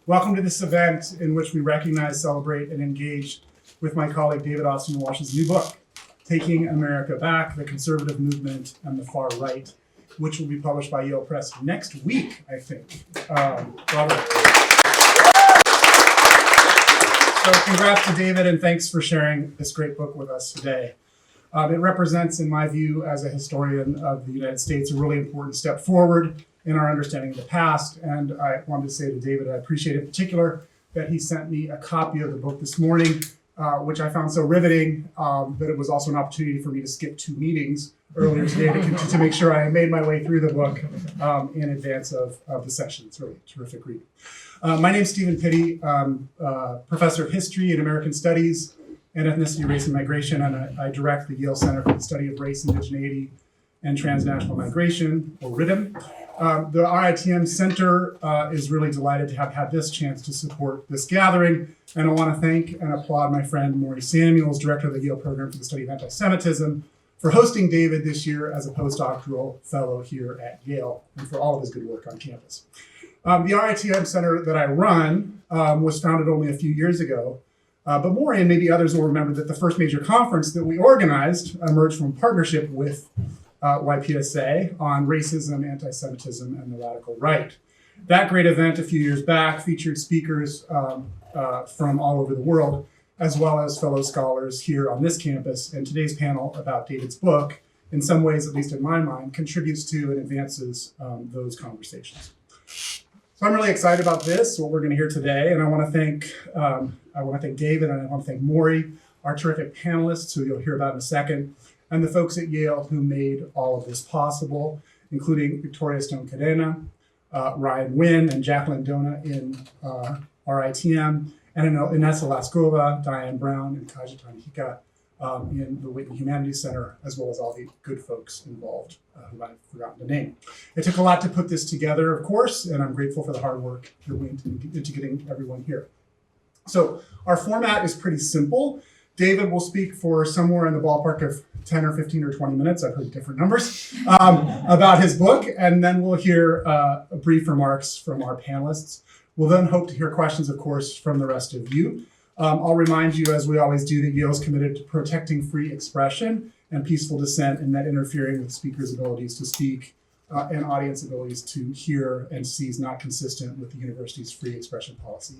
Welcome to this event in which we recognize, celebrate, and engage with my colleague David Austin Walsh's new book, Taking America Back, the Conservative Movement and the Far Right, which will be published by Yale Press next week, I think. Robert. So congrats to David, and thanks for sharing this great book with us today. It represents, in my view, as a historian of the United States, a really important step forward in our understanding of the past. And I wanted to say to David, I appreciate in particular that he sent me a copy of the book this morning, which I found so riveting that it was also an opportunity for me to skip 2 meetings earlier today to make sure I made my way through the book in advance of the session. It's really a terrific read. My name's Stephen Pitti. I'm professor of history and American studies and ethnicity, race, and migration, and I direct the Yale Center for the Study of Race, Indigeneity, and Transnational Migration, or RITM. The RITM Center is really delighted to have had this chance to support this gathering, and I want to thank and applaud my friend Maury Samuels, director of the Yale Program for the Study of Anti-Semitism, for hosting David this year as a postdoctoral fellow here at Yale, and for all of his good work on campus. The RITM Center that I run was founded only a few years ago, but Maury and maybe others will remember that the first major conference that we organized emerged from a partnership with YPSA on racism, anti-Semitism, and the radical right. That great event a few years back featured speakers from all over the world, as well as fellow scholars here on this campus. And today's panel about David's book, in some ways, at least in my mind, contributes to and advances those conversations. So I'm really excited about this, what we're going to hear today, and I want to thank David, and I want to thank Maury, our terrific panelists, who you'll hear about in a second, and the folks at Yale who made all of this possible, including Victoria Stone-Cadena, Ryan Wynn, and Jacqueline Dona in RITM, and Inessa Laskova, Diane Brown, and Kajetan Hika in the Whitney Humanities Center, as well as all the good folks involved who I've forgotten to name. It took a lot to put this together, of course, and I'm grateful for the hard work that went into getting everyone here. So our format is pretty simple. David will speak for somewhere in the ballpark of 10 or 15 or 20 minutes, I've heard different numbers, about his book, and then we'll hear brief remarks from our panelists. We'll then hope to hear questions, of course, from the rest of you. I'll remind you, as we always do, that Yale is committed to protecting free expression and peaceful dissent, and that interfering with speakers' abilities to speak and audience abilities to hear and see is not consistent with the university's free expression policy.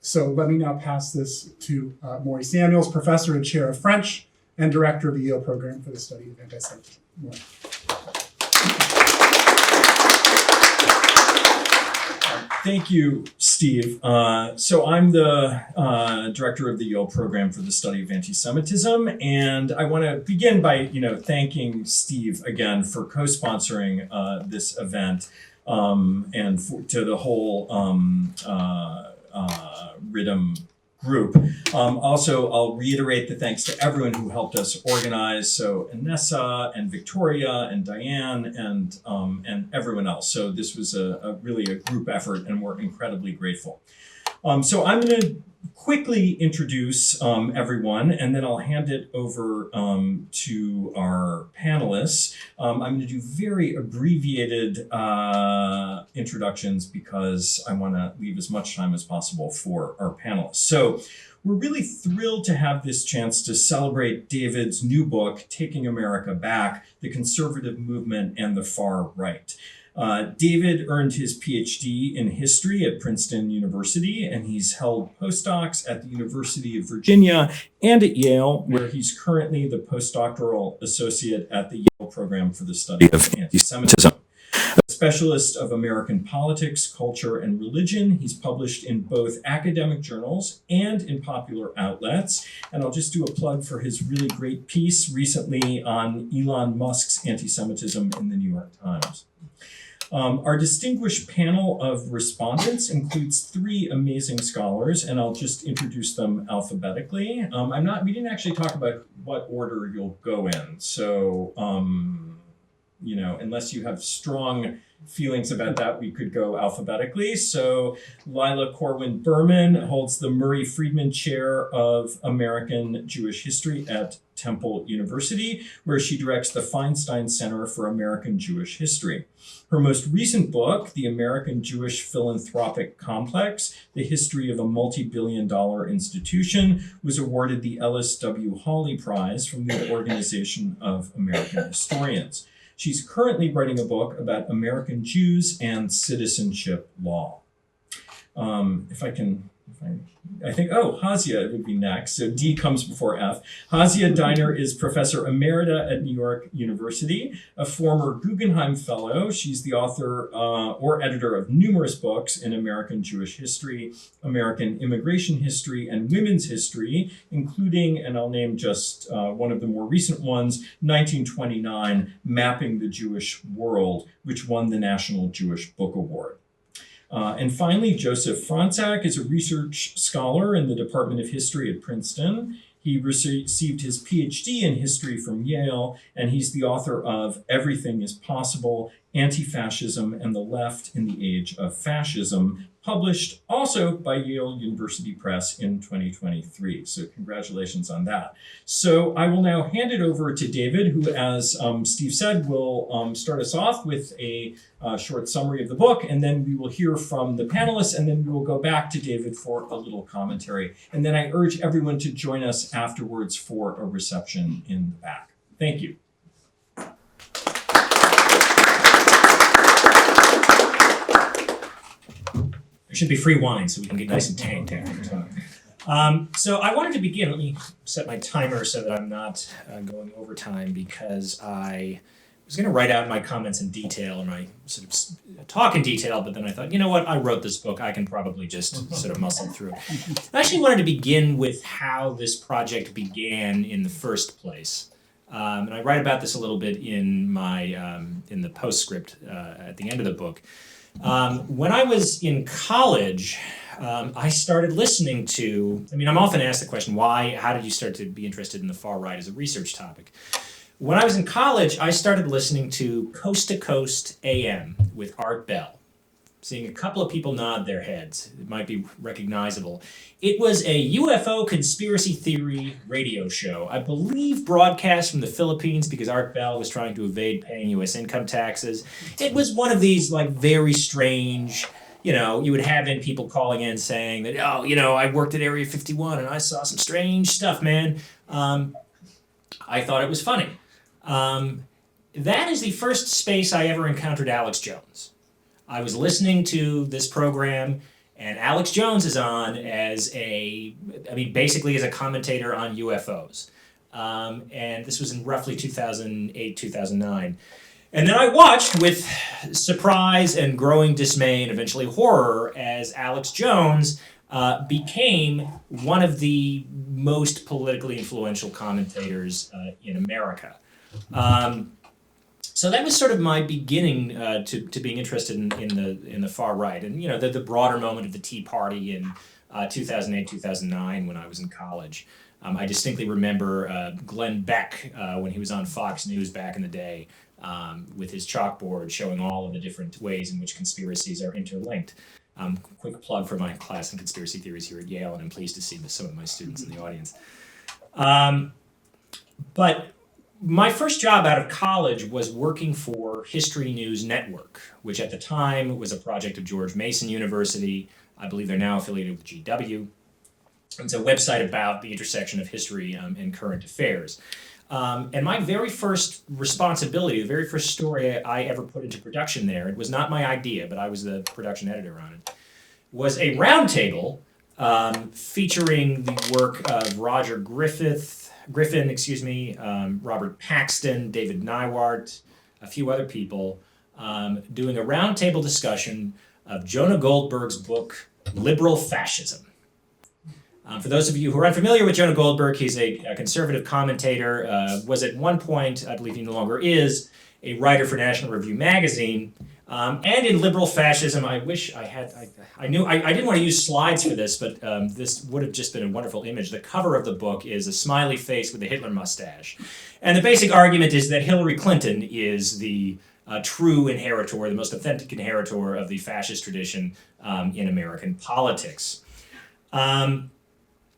So let me now pass this to Maury Samuels, professor and chair of French and director of the Yale Program for the Study of Anti-Semitism. Thank you, Steve. So I'm the director of the Yale Program for the Study of Anti-Semitism, and I want to begin by, thanking Steve again for co-sponsoring this event, and to the whole RITM group. Also, I'll reiterate the thanks to everyone who helped us organize. So Inessa and Victoria and Diane and everyone else. So this was really a group effort, and we're incredibly grateful. So I'm going to quickly introduce everyone, and then I'll hand it over to our panelists. I'm going to do very abbreviated introductions because I want to leave as much time as possible for our panelists. So we're really thrilled to have this chance to celebrate David's new book, Taking America Back, the Conservative Movement and the Far Right. David earned his PhD in history at Princeton University, and he's held postdocs at the University of Virginia and at Yale, where he's currently the postdoctoral associate at the Yale Program for the Study of Anti-Semitism. A specialist of American politics, culture, and religion, he's published in both academic journals and in popular outlets. And I'll just do a plug for his really great piece recently on Elon Musk's anti-Semitism in the New York Times. Our distinguished panel of respondents includes 3 amazing scholars, and I'll just introduce them alphabetically. We didn't actually talk about what order you'll go in. So unless you have strong feelings about that, we could go alphabetically. So Lila Corwin Berman holds the Murray Friedman Chair of American Jewish History at Temple University, where she directs the Feinstein Center for American Jewish History. Her most recent book, The American Jewish Philanthropic Complex, The History of a Multi-Billion-Dollar Institution, was awarded the Ellis W. Hawley Prize from the Organization of American Historians. She's currently writing a book about American Jews and citizenship law. Hasia would be next. So D comes before F. Hasia Diner is Professor Emerita at New York University, a former Guggenheim Fellow. She's the author or editor of numerous books in American Jewish history, American immigration history, and women's history, including, and I'll name just one of the more recent ones, 1929, Mapping the Jewish World, which won the National Jewish Book Award. And finally, Joseph Fronczak is a research scholar in the Department of History at Princeton. He received his PhD in history from Yale, and he's the author of Everything is Possible, Anti-Fascism and the Left in the Age of Fascism, published also by Yale University Press in 2023. So congratulations on that. So I will now hand it over to David, who, as Steve said, will start us off with a short summary of the book, and then we will hear from the panelists, and then we will go back to David for a little commentary. And then I urge everyone to join us afterwards for a reception in the back. Thank you. There should be free wine so we can get nice and tanked after. So I wanted to begin. Let me set my timer so that I'm not going over time, because I was going to write out my comments in detail and my sort of talk in detail, but then I thought, you know what, I wrote this book, I can probably just sort of muscle through it. I actually wanted to begin with how this project began in the first place. And I write about this a little bit in my in the postscript at the end of the book. When I was in college, I started listening to, I'm often asked the question, how did you start to be interested in the far right as a research topic? When I was in college, I started listening to Coast to Coast AM with Art Bell. Seeing a couple of people nod their heads. It might be recognizable. It was a UFO conspiracy theory radio show, I believe broadcast from the Philippines because Art Bell was trying to evade paying U.S. income taxes. It was one of these very strange, you would have in people calling in saying that, I worked at Area 51 and I saw some strange stuff, man. I thought it was funny. That is the first space I ever encountered Alex Jones. I was listening to this program, and Alex Jones is on as basically as a commentator on UFOs. And this was in roughly 2008, 2009. And then I watched with surprise and growing dismay and eventually horror as Alex Jones became one of the most politically influential commentators in America. So that was sort of my beginning to being interested in the far right, and the broader moment of the Tea Party in 2008, 2009 when I was in college. I distinctly remember Glenn Beck when he was on Fox News back in the day with his chalkboard showing all of the different ways in which conspiracies are interlinked. Quick plug for my class in conspiracy theories here at Yale, and I'm pleased to see some of my students in the audience. But my first job out of college was working for History News Network, which at the time was a project of George Mason University. I believe they're now affiliated with GW. It's a website about the intersection of history and current affairs. And my very first responsibility, the very first story I ever put into production there, it was not my idea, but I was the production editor on it, was a roundtable featuring the work of Roger Griffin, Robert Paxton, David Nywart, a few other people, doing a roundtable discussion of Jonah Goldberg's book, Liberal Fascism. For those of you who are unfamiliar with Jonah Goldberg, he's a conservative commentator, was at one point, I believe he no longer is, a writer for National Review magazine. And in liberal fascism, I wish I had, I didn't want to use slides for this, but this would have just been a wonderful image. The cover of the book is a smiley face with a Hitler mustache. And the basic argument is that Hillary Clinton is the true inheritor, the most authentic inheritor of the fascist tradition in American politics.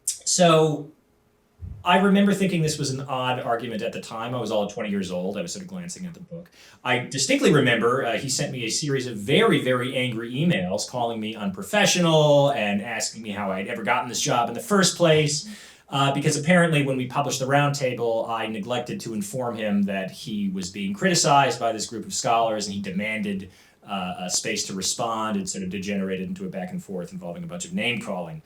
So I remember thinking this was an odd argument at the time. I was all 20 years old. I was sort of glancing at the book. I distinctly remember he sent me a series of very, very angry emails calling me unprofessional and asking me how I'd ever gotten this job in the first place. Because apparently when we published the roundtable, I neglected to inform him that he was being criticized by this group of scholars, and he demanded a space to respond, and sort of degenerated into a back and forth involving a bunch of name calling.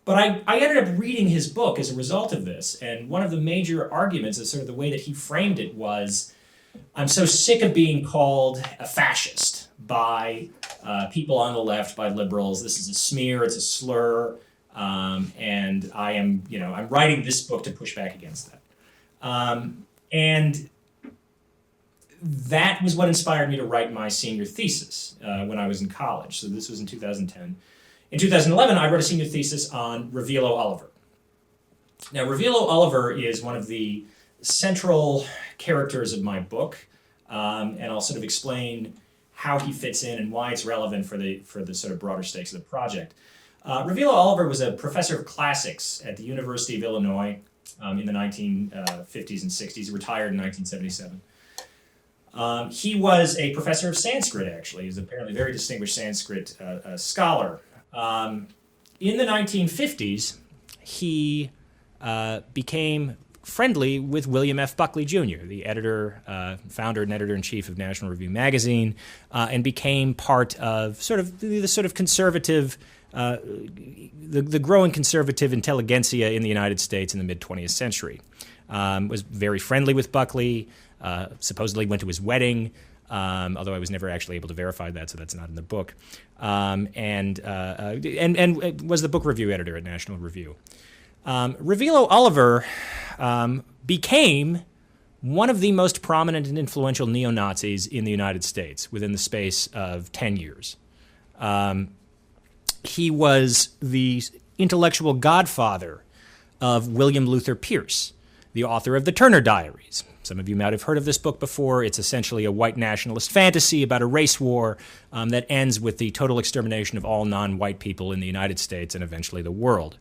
But I ended up reading his book as a result of this, and one of the major arguments is sort of the way that he framed it was, I'm so sick of being called a fascist by people on the left, by liberals. This is a smear, it's a slur, and I'm writing this book to push back against that. And that was what inspired me to write my senior thesis when I was in college. So this was in 2010. In 2011, I wrote a senior thesis on Reveal Oliver. Now, Reveal Oliver is one of the central characters of my book, and I'll sort of explain how he fits in and why it's relevant for the sort of broader stakes of the project. Reveal Oliver was a professor of classics at the University of Illinois in the 1950s and 60s, retired in 1977. He was a professor of Sanskrit, actually. He was apparently a very distinguished Sanskrit scholar. In the 1950s, he became friendly with William F. Buckley Jr., the founder and editor-in-chief of National Review magazine, and became part of the sort of conservative, the growing conservative intelligentsia in the United States in the mid-20th century. Was very friendly with Buckley, supposedly went to his wedding, although I was never actually able to verify that, so that's not in the book, and was the book review editor at National Review. Reveal Oliver became one of the most prominent and influential neo-Nazis in the United States within the space of 10 years. He was the intellectual godfather of William Luther Pierce, the author of the Turner Diaries. Some of you might have heard of this book before. It's essentially a white nationalist fantasy about a race war that ends with the total extermination of all non-white people in the United States and eventually the world.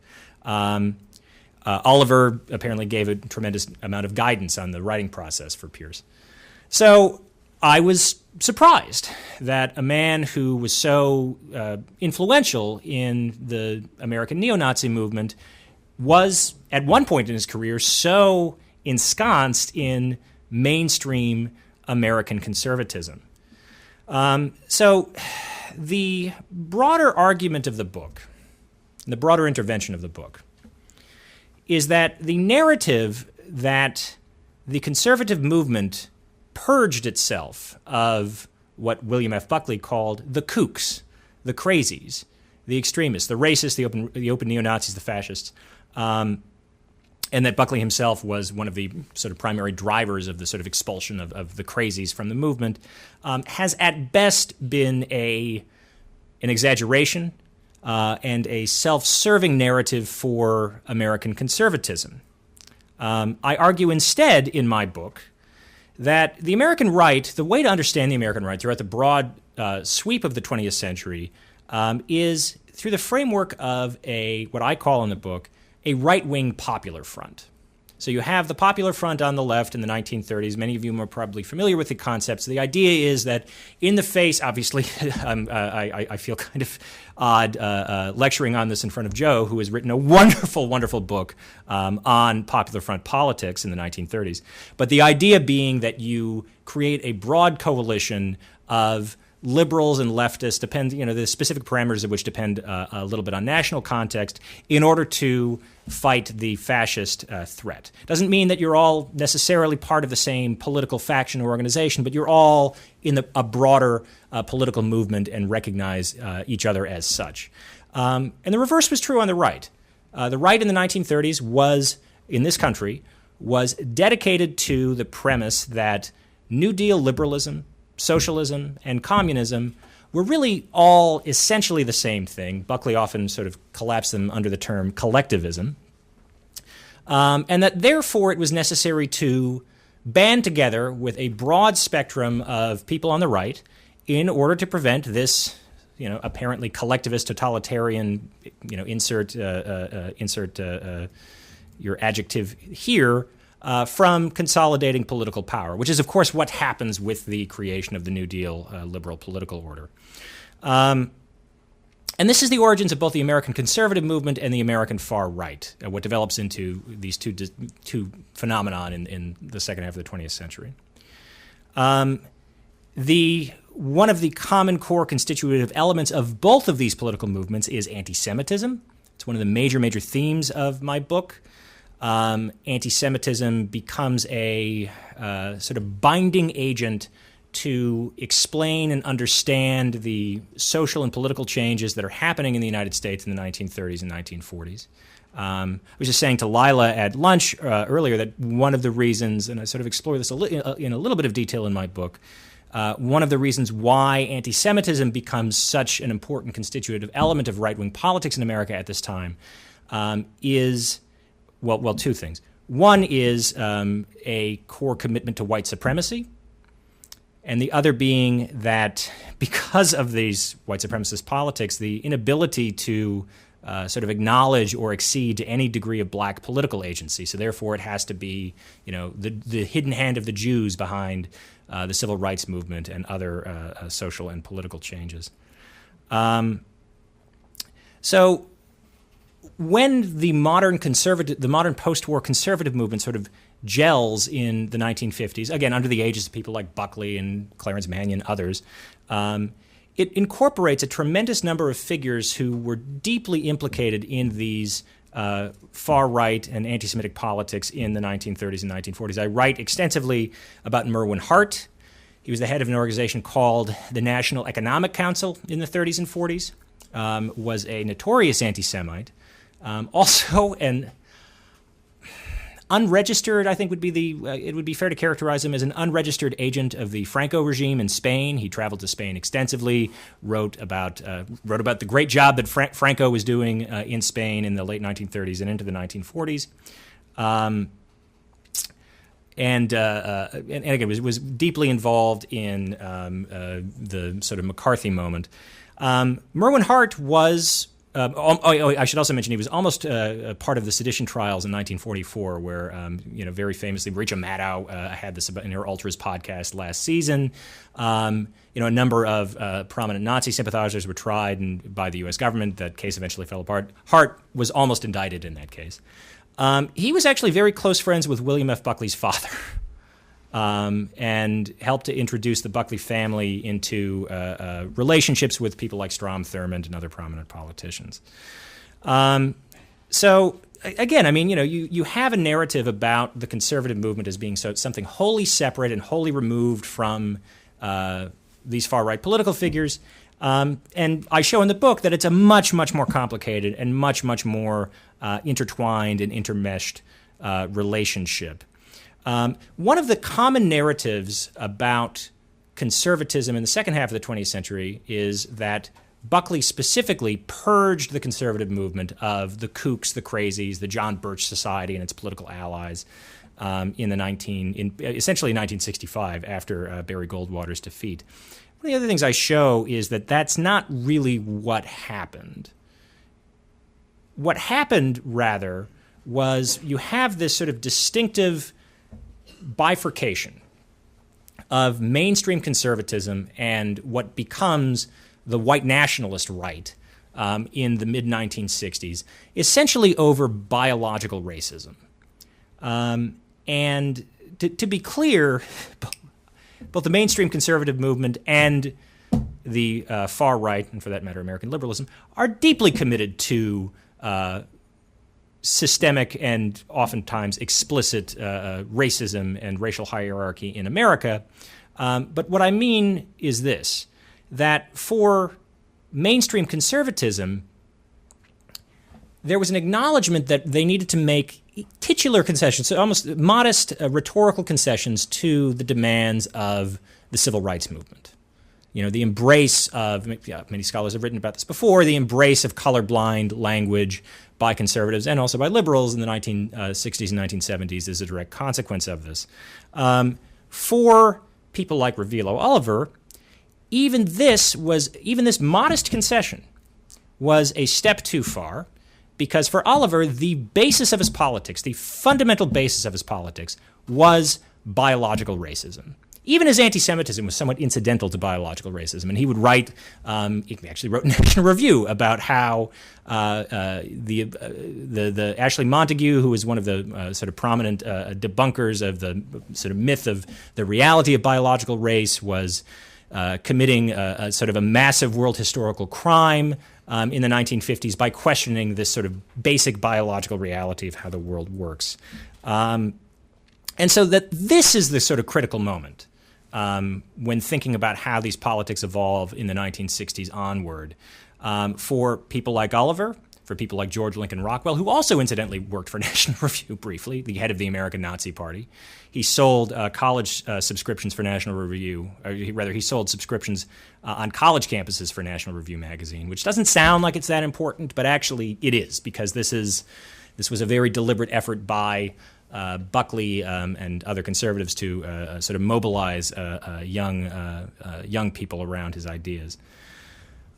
Oliver apparently gave a tremendous amount of guidance on the writing process for Pierce. So I was surprised that a man who was so influential in the American neo-Nazi movement was, at one point in his career, so ensconced in mainstream American conservatism. So the broader argument of the book, the broader intervention of the book, is that the narrative that the conservative movement purged itself of what William F. Buckley called the kooks, the crazies, the extremists, the racists, the open neo-Nazis, the fascists, and that Buckley himself was one of the sort of primary drivers of the sort of expulsion of the crazies from the movement, has at best been an exaggeration and a self-serving narrative for American conservatism. I argue instead in my book that the American right, the way to understand the American right throughout the broad sweep of the 20th century is through the framework of what I call in the book, a right-wing popular front. So you have the popular front on the left in the 1930s. Many of you are probably familiar with the concepts. The idea is that in the face, obviously, I feel kind of odd lecturing on this in front of Joe, who has written a wonderful, wonderful book on popular front politics in the 1930s. But the idea being that you create a broad coalition of liberals and leftists, the specific parameters of which depend a little bit on national context, in order to fight the fascist threat. Doesn't mean that you're all necessarily part of the same political faction or organization, but you're all in a broader political movement and recognize each other as such. And the reverse was true on the right. The right in the 1930s in this country, was dedicated to the premise that New Deal liberalism, socialism, and communism were really all essentially the same thing. Buckley often sort of collapsed them under the term collectivism. And that therefore it was necessary to band together with a broad spectrum of people on the right in order to prevent this, apparently collectivist, totalitarian, insert your adjective here, from consolidating political power, which is, of course, what happens with the creation of the New Deal liberal political order. And this is the origins of both the American conservative movement and the American far right, what develops into these two phenomenon in the second half of the 20th century. One of the common core constitutive elements of both of these political movements is anti-Semitism. It's one of the major themes of my book. Anti-Semitism becomes a sort of binding agent to explain and understand the social and political changes that are happening in the United States in the 1930s and 1940s. I was just saying to Lila at lunch earlier that one of the reasons, and I sort of explore this in a little bit of detail in my book, one of the reasons why anti-Semitism becomes such an important constitutive element of right-wing politics in America at this time is, well, two things. One is a core commitment to white supremacy, and the other being that because of these white supremacist politics, the inability to sort of acknowledge or accede to any degree of black political agency. So therefore it has to be, the hidden hand of the Jews behind the civil rights movement and other social and political changes. So when the modern post-war conservative movement sort of gels in the 1950s, again, under the aegis of people like Buckley and Clarence Mannion, others, it incorporates a tremendous number of figures who were deeply implicated in these far-right and anti-Semitic politics in the 1930s and 1940s. I write extensively about Merwin Hart. He was the head of an organization called the National Economic Council in the 30s and 40s, was a notorious anti-Semite, also an unregistered, I think it would be fair to characterize him as an unregistered agent of the Franco regime in Spain. He traveled to Spain extensively, wrote about the great job that Franco was doing in Spain in the late 1930s and into the 1940s. And again, was deeply involved in the sort of McCarthy moment. Merwin Hart was. I should also mention he was almost a part of the sedition trials in 1944, where very famously Rachel Maddow had this in her Ultras podcast last season. A number of prominent Nazi sympathizers were tried by the U.S. government. That case eventually fell apart. Hart was almost indicted in that case. He was actually very close friends with William F. Buckley's father. And helped to introduce the Buckley family into relationships with people like Strom Thurmond and other prominent politicians. So again, you have a narrative about the conservative movement as being something wholly separate and wholly removed from these far-right political figures. And I show in the book that it's a much more complicated and much more intertwined and intermeshed relationship. One of the common narratives about conservatism in the second half of the 20th century is that Buckley specifically purged the conservative movement of the kooks, the crazies, the John Birch Society and its political allies essentially in 1965 after Barry Goldwater's defeat. One of the other things I show is that that's not really what happened. What happened, rather, was you have this sort of distinctive bifurcation of mainstream conservatism and what becomes the white nationalist right in the mid-1960s, essentially over biological racism. And to be clear, both the mainstream conservative movement and the far right, and for that matter American liberalism, are deeply committed to systemic and oftentimes explicit racism and racial hierarchy in America. But what I mean is this, that for mainstream conservatism, there was an acknowledgement that they needed to make titular concessions, so almost modest rhetorical concessions to the demands of the civil rights movement. The embrace of, many scholars have written about this before, the embrace of colorblind language by conservatives and also by liberals in the 1960s and 1970s is a direct consequence of this. For people like Revillo Oliver, even this modest concession was a step too far, because for Oliver, the basis of his politics, the fundamental basis of his politics, was biological racism. Even his anti-Semitism was somewhat incidental to biological racism, and he would write. He actually wrote National Review about how the Ashley Montagu, who was one of the sort of prominent debunkers of the sort of myth of the reality of biological race, was committing a sort of a massive world historical crime in the 1950s by questioning this sort of basic biological reality of how the world works. And so that this is the sort of critical moment when thinking about how these politics evolve in the 1960s onward. For people like Oliver, for people like George Lincoln Rockwell, who also incidentally worked for National Review briefly, the head of the American Nazi Party. He sold college subscriptions for National Review, or rather he sold subscriptions on college campuses for National Review magazine, which doesn't sound like it's that important, but actually it is, because this was a very deliberate effort by Buckley and other conservatives to sort of mobilize young people around his ideas.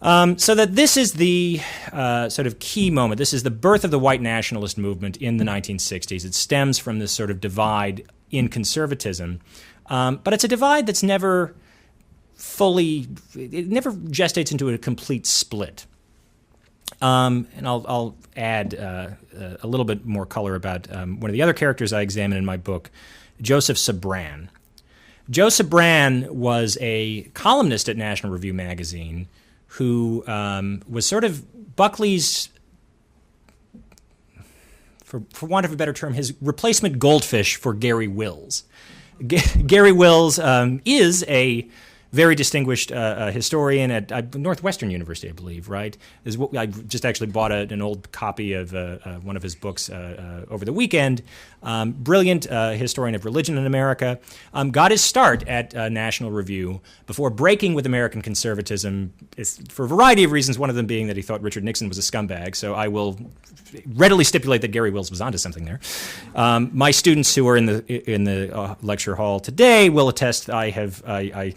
So that this is the sort of key moment. This is the birth of the white nationalist movement in the 1960s. It stems from this sort of divide in conservatism. But it's a divide that's it never gestates into a complete split. And I'll add a little bit more color about one of the other characters I examine in my book, Joseph Sabran. Joe Sabran was a columnist at National Review magazine who was sort of Buckley's, for want of a better term, his replacement goldfish for Gary Wills. Gary Wills is a very distinguished historian at Northwestern University, I believe, right? I just actually bought an old copy of one of his books over the weekend. Brilliant historian of religion in America. Got his start at National Review before breaking with American conservatism for a variety of reasons, one of them being that he thought Richard Nixon was a scumbag. So I will readily stipulate that Gary Wills was onto something there. My students who are in the lecture hall today will attest I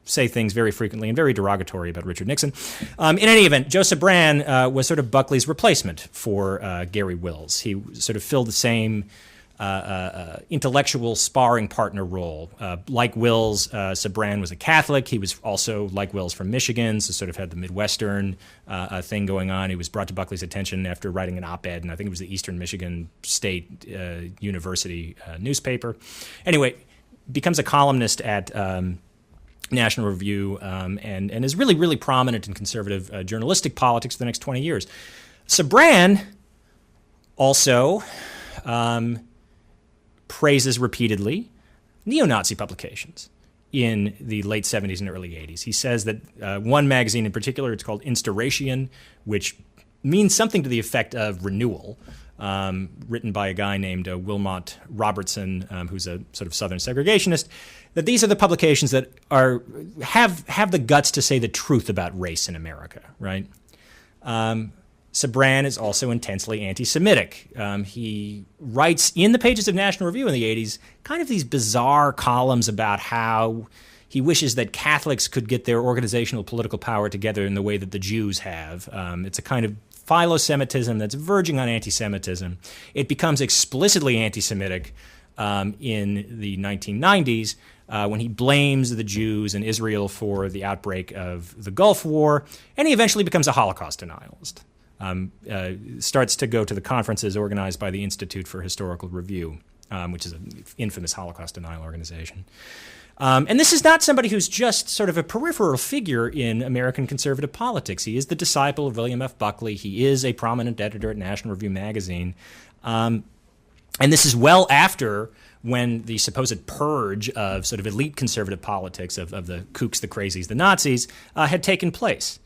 say things very frequently and very derogatory about Richard Nixon. In any event, Joe Sabran was sort of Buckley's replacement for Gary Wills. He sort of filled the same intellectual sparring partner role. Like Wills, Sabran was a Catholic. He was also, like Wills, from Michigan, so sort of had the Midwestern thing going on. He was brought to Buckley's attention after writing an op-ed, and I think it was the Eastern Michigan State University newspaper. Anyway, becomes a columnist at National Review, and is really, really prominent in conservative journalistic politics for the next 20 years. Sabran also praises repeatedly neo-Nazi publications in the late 70s and early 80s. He says that one magazine in particular, it's called Instauration, which means something to the effect of renewal, written by a guy named Wilmot Robertson, who's a sort of Southern segregationist, that these are the publications that have the guts to say the truth about race in America, right? Sabran is also intensely anti-Semitic. He writes in the pages of National Review in the 80s kind of these bizarre columns about how he wishes that Catholics could get their organizational political power together in the way that the Jews have. It's a kind of philo-Semitism that's verging on anti-Semitism. It becomes explicitly anti-Semitic in the 1990s when he blames the Jews and Israel for the outbreak of the Gulf War, and he eventually becomes a Holocaust denialist. Starts to go to the conferences organized by the Institute for Historical Review, which is an infamous Holocaust denial organization. And this is not somebody who's just sort of a peripheral figure in American conservative politics. He is the disciple of William F. Buckley. He is a prominent editor at National Review magazine. And this is well after when the supposed purge of sort of elite conservative politics of the kooks, the crazies, the Nazis had taken place.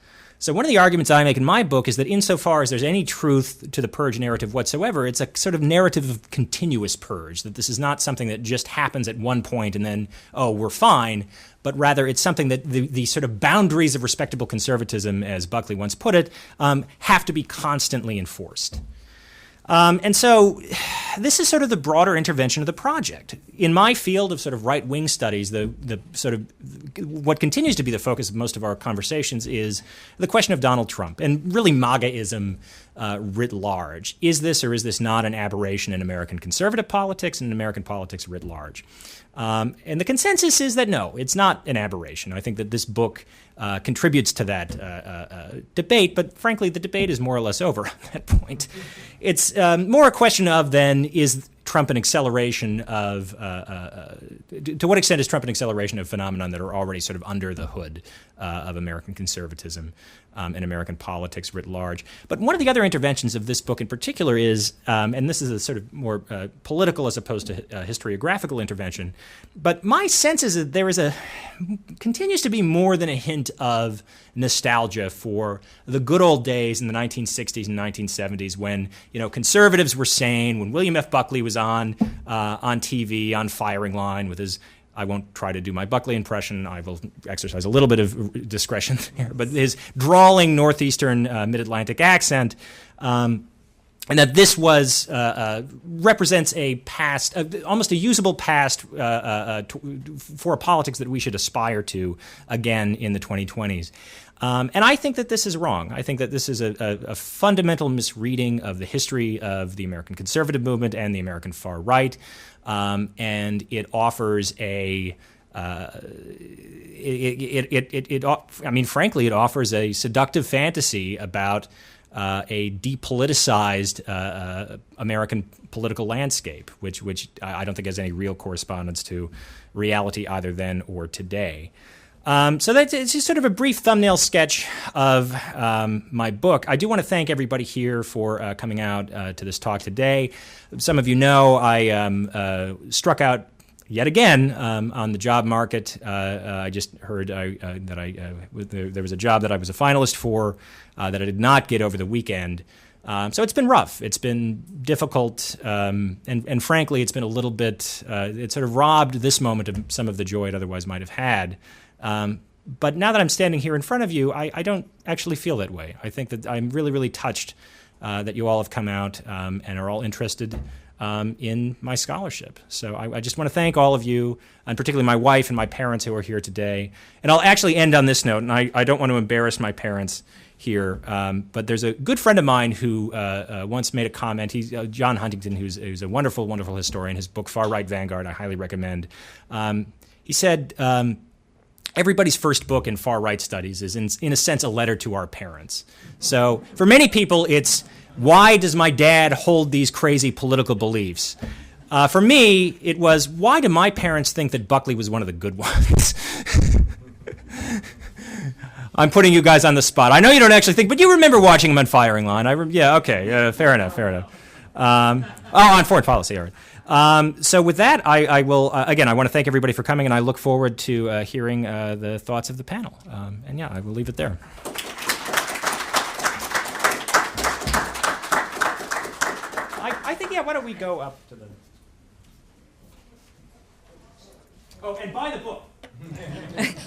So one of the arguments I make in my book is that insofar as there's any truth to the purge narrative whatsoever, it's a sort of narrative of continuous purge, that this is not something that just happens at one point and then, oh, we're fine, but rather it's something that the sort of boundaries of respectable conservatism, as Buckley once put it, have to be constantly enforced. And so this is sort of the broader intervention of the project. In my field of sort of right-wing studies, the sort of what continues to be the focus of most of our conversations is the question of Donald Trump and really MAGAism writ large. Is this or is this not an aberration in American conservative politics and in American politics writ large? And the consensus is that no, it's not an aberration. I think that this book contributes to that debate, but frankly, the debate is more or less over at that point. It's more a question of then, is Trump an acceleration of, to what extent is Trump an acceleration of phenomenon that are already sort of under the hood of American conservatism and American politics writ large? But one of the other interventions of this book in particular is, and this is a sort of more political as opposed to historiographical intervention, but my sense is that there is continues to be more than a hint of nostalgia for the good old days in the 1960s and 1970s when, conservatives were sane, when William F. Buckley was on TV, on firing line with his, I won't try to do my Buckley impression, I will exercise a little bit of discretion there, but his drawling northeastern mid-Atlantic accent, and that this represents a past, almost a usable past for a politics that we should aspire to again in the 2020s. And I think that this is wrong. I think that this is a fundamental misreading of the history of the American conservative movement and the American far right, and it offers frankly, it offers a seductive fantasy about a depoliticized American political landscape, which I don't think has any real correspondence to reality either then or today. So it's just sort of a brief thumbnail sketch of my book. I do want to thank everybody here for coming out to this talk today. Some of you know I struck out yet again on the job market. I just heard that there was a job that I was a finalist for that I did not get over the weekend. So it's been rough. It's been difficult, and frankly, it's been a little bit. It sort of robbed this moment of some of the joy it otherwise might have had. But now that I'm standing here in front of you, I don't actually feel that way. I think that I'm really, really touched that you all have come out and are all interested in my scholarship. So I just want to thank all of you, and particularly my wife and my parents who are here today. And I'll actually end on this note, and I don't want to embarrass my parents here, but there's a good friend of mine who once made a comment. He's John Huntington, who's a wonderful, wonderful historian. His book, Far Right Vanguard, I highly recommend. He said, everybody's first book in far right studies is, in a sense, a letter to our parents. So for many people, it's, why does my dad hold these crazy political beliefs? For me, it was, why do my parents think that Buckley was one of the good ones? I'm putting you guys on the spot. I know you don't actually think, but you remember watching him on Firing Line. Yeah, okay, fair enough. On foreign policy, all right. So with that, I will, again, I want to thank everybody for coming, and I look forward to hearing the thoughts of the panel. And yeah, I will leave it there. I think, why don't we go up to the... Oh, and buy the book.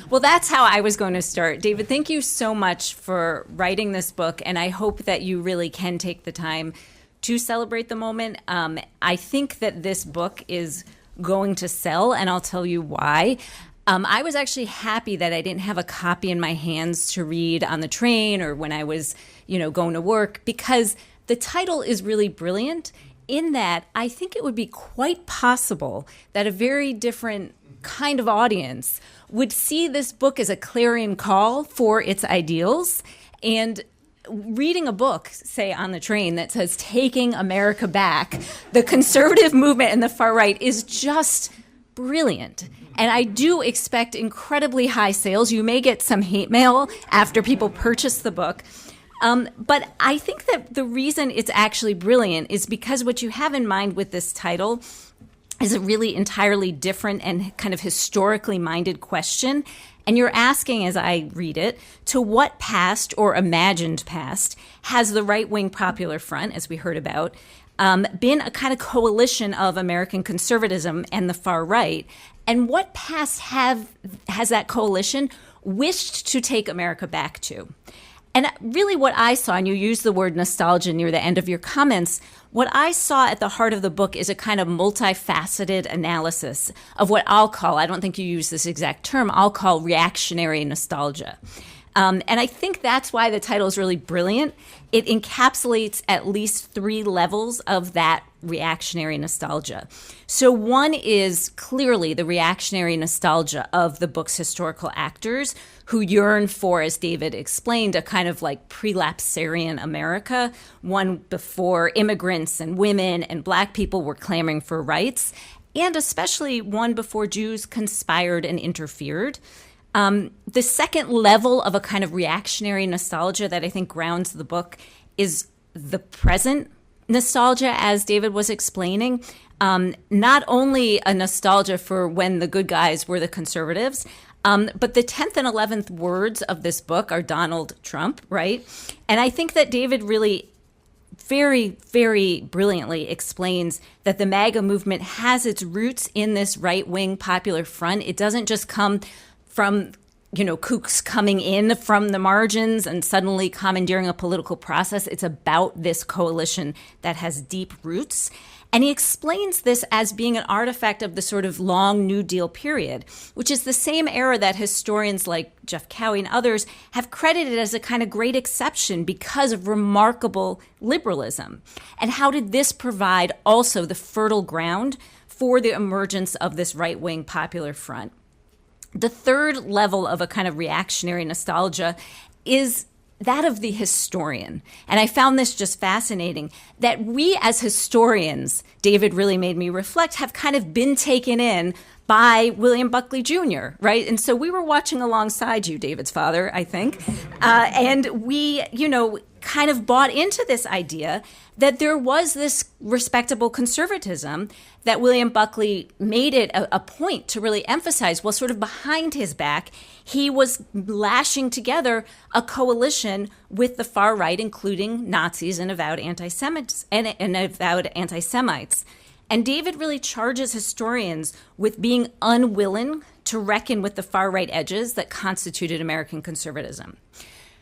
Well, that's how I was going to start. David, thank you so much for writing this book, and I hope that you really can take the time to celebrate the moment. I think that this book is going to sell, and I'll tell you why. I was actually happy that I didn't have a copy in my hands to read on the train or when I was, going to work, because the title is really brilliant in that I think it would be quite possible that a very different kind of audience would see this book as a clarion call for its ideals. And reading a book, say, on the train that says Taking America Back, the conservative movement and the far right, is just brilliant. And I do expect incredibly high sales. You may get some hate mail after people purchase the book. But I think that the reason it's actually brilliant is because what you have in mind with this title is a really entirely different and kind of historically minded question. And you're asking, as I read it, to what past or imagined past has the right-wing Popular Front, as we heard about, been a kind of coalition of American conservatism and the far right? And what past has that coalition wished to take America back to? And really what I saw, and you used the word nostalgia near the end of your comments, what I saw at the heart of the book is a kind of multifaceted analysis of what I'll call, I don't think you use this exact term, I'll call reactionary nostalgia. And I think that's why the title is really brilliant. It encapsulates at least 3 levels of that reactionary nostalgia. So one is clearly the reactionary nostalgia of the book's historical actors who yearn for, as David explained, a kind of like prelapsarian America, one before immigrants and women and Black people were clamoring for rights, and especially one before Jews conspired and interfered. The second level of a kind of reactionary nostalgia that I think grounds the book is the present nostalgia, as David was explaining. Not only a nostalgia for when the good guys were the conservatives, but the 10th and 11th words of this book are Donald Trump, right? And I think that David really very, very brilliantly explains that the MAGA movement has its roots in this right-wing Popular Front. It doesn't just come from, kooks coming in from the margins and suddenly commandeering a political process. It's about this coalition that has deep roots. And he explains this as being an artifact of the sort of long New Deal period, which is the same era that historians like Jeff Cowie and others have credited as a kind of great exception because of remarkable liberalism. And how did this provide also the fertile ground for the emergence of this right-wing Popular Front? The third level of a kind of reactionary nostalgia is that of the historian. And I found this just fascinating, that we as historians, David really made me reflect, have kind of been taken in by William Buckley Jr., right? And so we were watching alongside you, David's father, I think. And we, kind of bought into this idea that there was this respectable conservatism that William Buckley made it a point to really emphasize. Well, sort of behind his back, he was lashing together a coalition with the far right, including Nazis and avowed anti-Semites. And David really charges historians with being unwilling to reckon with the far right edges that constituted American conservatism.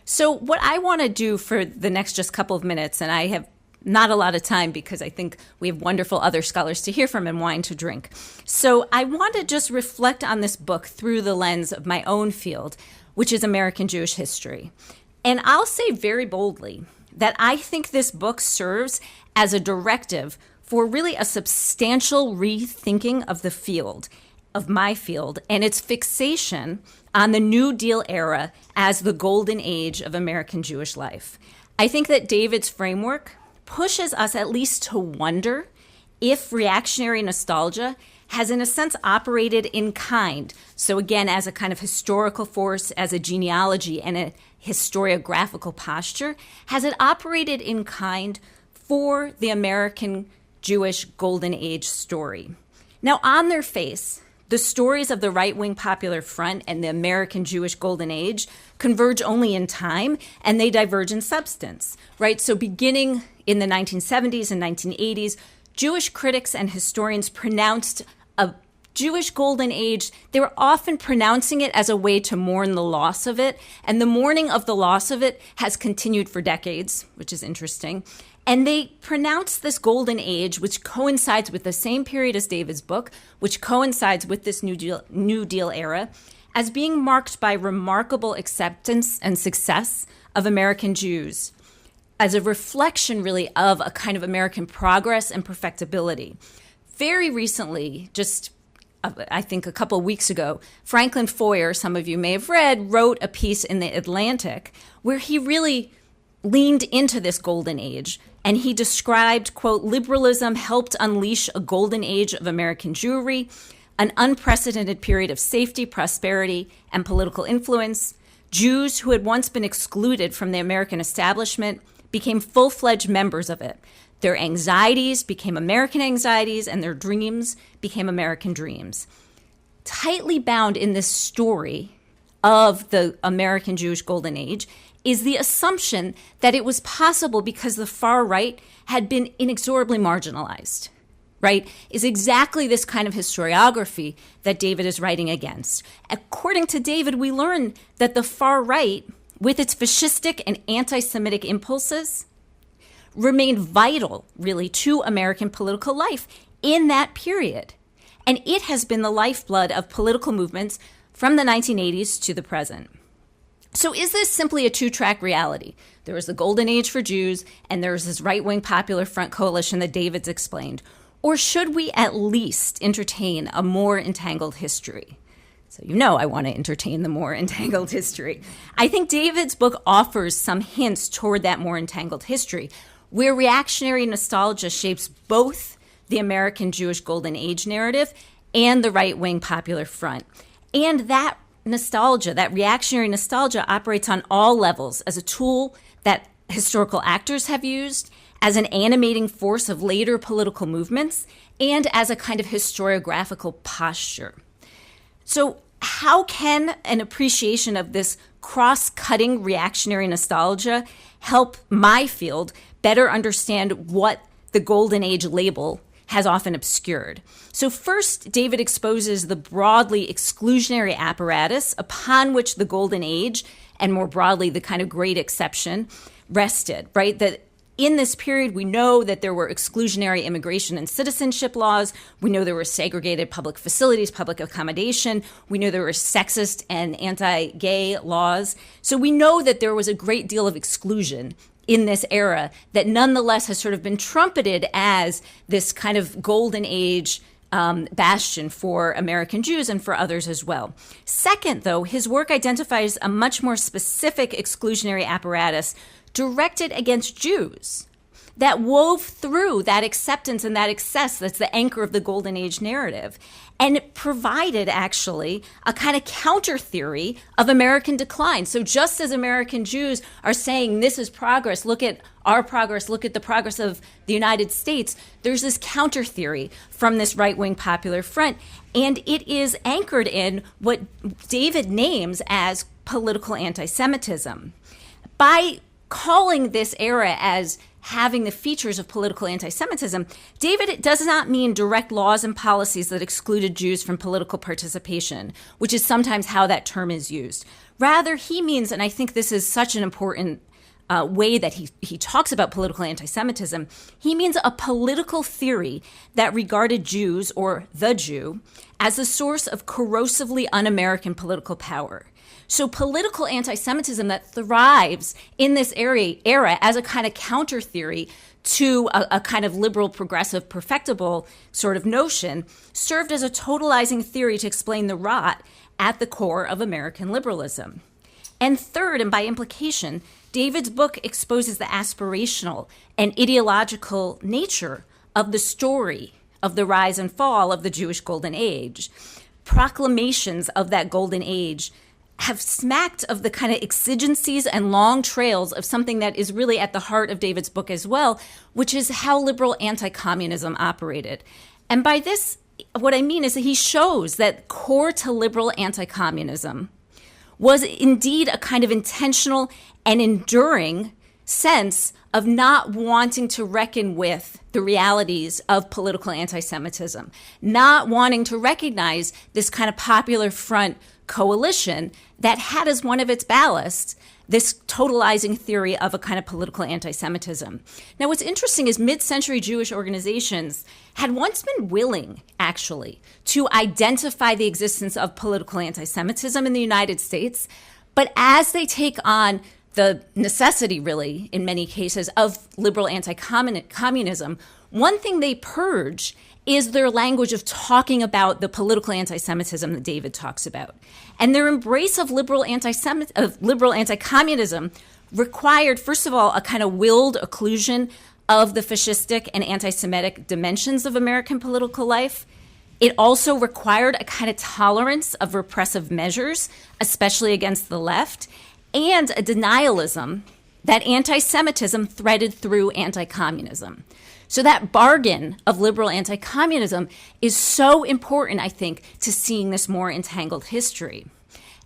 So what I want to do for the next just couple of minutes, and I have not a lot of time because I think we have wonderful other scholars to hear from and wine to drink. So I want to just reflect on this book through the lens of my own field, which is American Jewish history. And I'll say very boldly that I think this book serves as a directive for really a substantial rethinking of the field, of my field, and its fixation on the New Deal era as the golden age of American Jewish life. I think that David's framework pushes us at least to wonder if reactionary nostalgia has in a sense operated in kind. So again, as a kind of historical force, as a genealogy and a historiographical posture, has it operated in kind for the American Jewish Golden Age story? Now, on their face, the stories of the right-wing Popular Front and the American Jewish Golden Age converge only in time, and they diverge in substance, right? So beginning in the 1970s and 1980s, Jewish critics and historians pronounced a Jewish Golden Age. They were often pronouncing it as a way to mourn the loss of it, and the mourning of the loss of it has continued for decades, which is interesting. And they pronounce this golden age, which coincides with the same period as David's book, which coincides with this New Deal era, as being marked by remarkable acceptance and success of American Jews, as a reflection really of a kind of American progress and perfectibility. Very recently, just I think a couple of weeks ago, Franklin Foer, some of you may have read, wrote a piece in The Atlantic where he really leaned into this golden age. And he described, quote, liberalism helped unleash a golden age of American Jewry, an unprecedented period of safety, prosperity, and political influence. Jews who had once been excluded from the American establishment became full-fledged members of it. Their anxieties became American anxieties, and their dreams became American dreams. Tightly bound in this story of the American Jewish Golden Age is the assumption that it was possible because the far right had been inexorably marginalized, right? Is exactly this kind of historiography that David is writing against. According to David, we learn that the far right, with its fascistic and anti-Semitic impulses, remained vital, really, to American political life in that period. And it has been the lifeblood of political movements from the 1980s to the present. So is this simply a two-track reality? There was the Golden Age for Jews, and there was this right-wing Popular Front coalition that David's explained. Or should we at least entertain a more entangled history? So you know I want to entertain the more entangled history. I think David's book offers some hints toward that more entangled history, where reactionary nostalgia shapes both the American Jewish Golden Age narrative and the right-wing Popular Front. And that nostalgia, that reactionary nostalgia, operates on all levels as a tool that historical actors have used, as an animating force of later political movements, and as a kind of historiographical posture. So how can an appreciation of this cross-cutting reactionary nostalgia help my field better understand what the Golden Age label has often obscured? So first, David exposes the broadly exclusionary apparatus upon which the Golden Age, and more broadly the kind of great exception, rested, right? That in this period, we know that there were exclusionary immigration and citizenship laws. We know there were segregated public facilities, public accommodation. We know there were sexist and anti-gay laws. So we know that there was a great deal of exclusion in this era that nonetheless has sort of been trumpeted as this kind of golden age bastion for American Jews and for others as well. Second, though, his work identifies a much more specific exclusionary apparatus directed against Jews that wove through that acceptance and that excess that's the anchor of the Golden Age narrative, and it provided actually a kind of counter theory of American decline. So just as American Jews are saying this is progress, look at our progress, look at the progress of the United States, there's this counter theory from this right-wing Popular Front, and it is anchored in what David names as political anti-Semitism. By calling this era as having the features of political anti-Semitism, David does not mean direct laws and policies that excluded Jews from political participation, which is sometimes how that term is used. Rather, he means, and I think this is such an important way that he talks about political anti-Semitism, he means a political theory that regarded Jews, or the Jew, as a source of corrosively un-American political power. So political anti-Semitism that thrives in this era as a kind of counter theory to a kind of liberal, progressive, perfectible sort of notion served as a totalizing theory to explain the rot at the core of American liberalism. And third, and by implication, David's book exposes the aspirational and ideological nature of the story of the rise and fall of the Jewish Golden Age. Proclamations of that Golden Age have smacked of the kind of exigencies and long trails of something that is really at the heart of David's book as well, which is how liberal anti-communism operated. And by this, what I mean is that he shows that core to liberal anti-communism was indeed a kind of intentional and enduring sense of not wanting to reckon with the realities of political anti-Semitism, not wanting to recognize this kind of Popular Front coalition that had as one of its ballasts this totalizing theory of a kind of political anti-Semitism. Now, what's interesting is mid-century Jewish organizations had once been willing, actually, to identify the existence of political anti-Semitism in the United States, but as they take on the necessity, really, in many cases, of liberal anti-communism, one thing they purge is their language of talking about the political anti-Semitism that David talks about. And their embrace of liberal anti-communism required, first of all, a kind of willed occlusion of the fascistic and anti-Semitic dimensions of American political life. It also required a kind of tolerance of repressive measures, especially against the left, and a denialism that anti-Semitism threaded through anti-communism. So that bargain of liberal anti-communism is so important, I think, to seeing this more entangled history.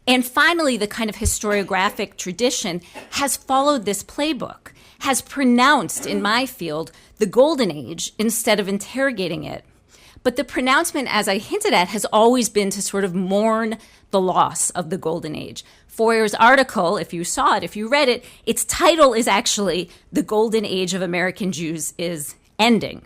And finally, the kind of historiographic tradition has followed this playbook, has pronounced, in my field, the Golden Age instead of interrogating it. But the pronouncement, as I hinted at, has always been to sort of mourn the loss of the Golden Age. Foyer's article, if you saw it, if you read it, its title is actually "The Golden Age of American Jews is Ending."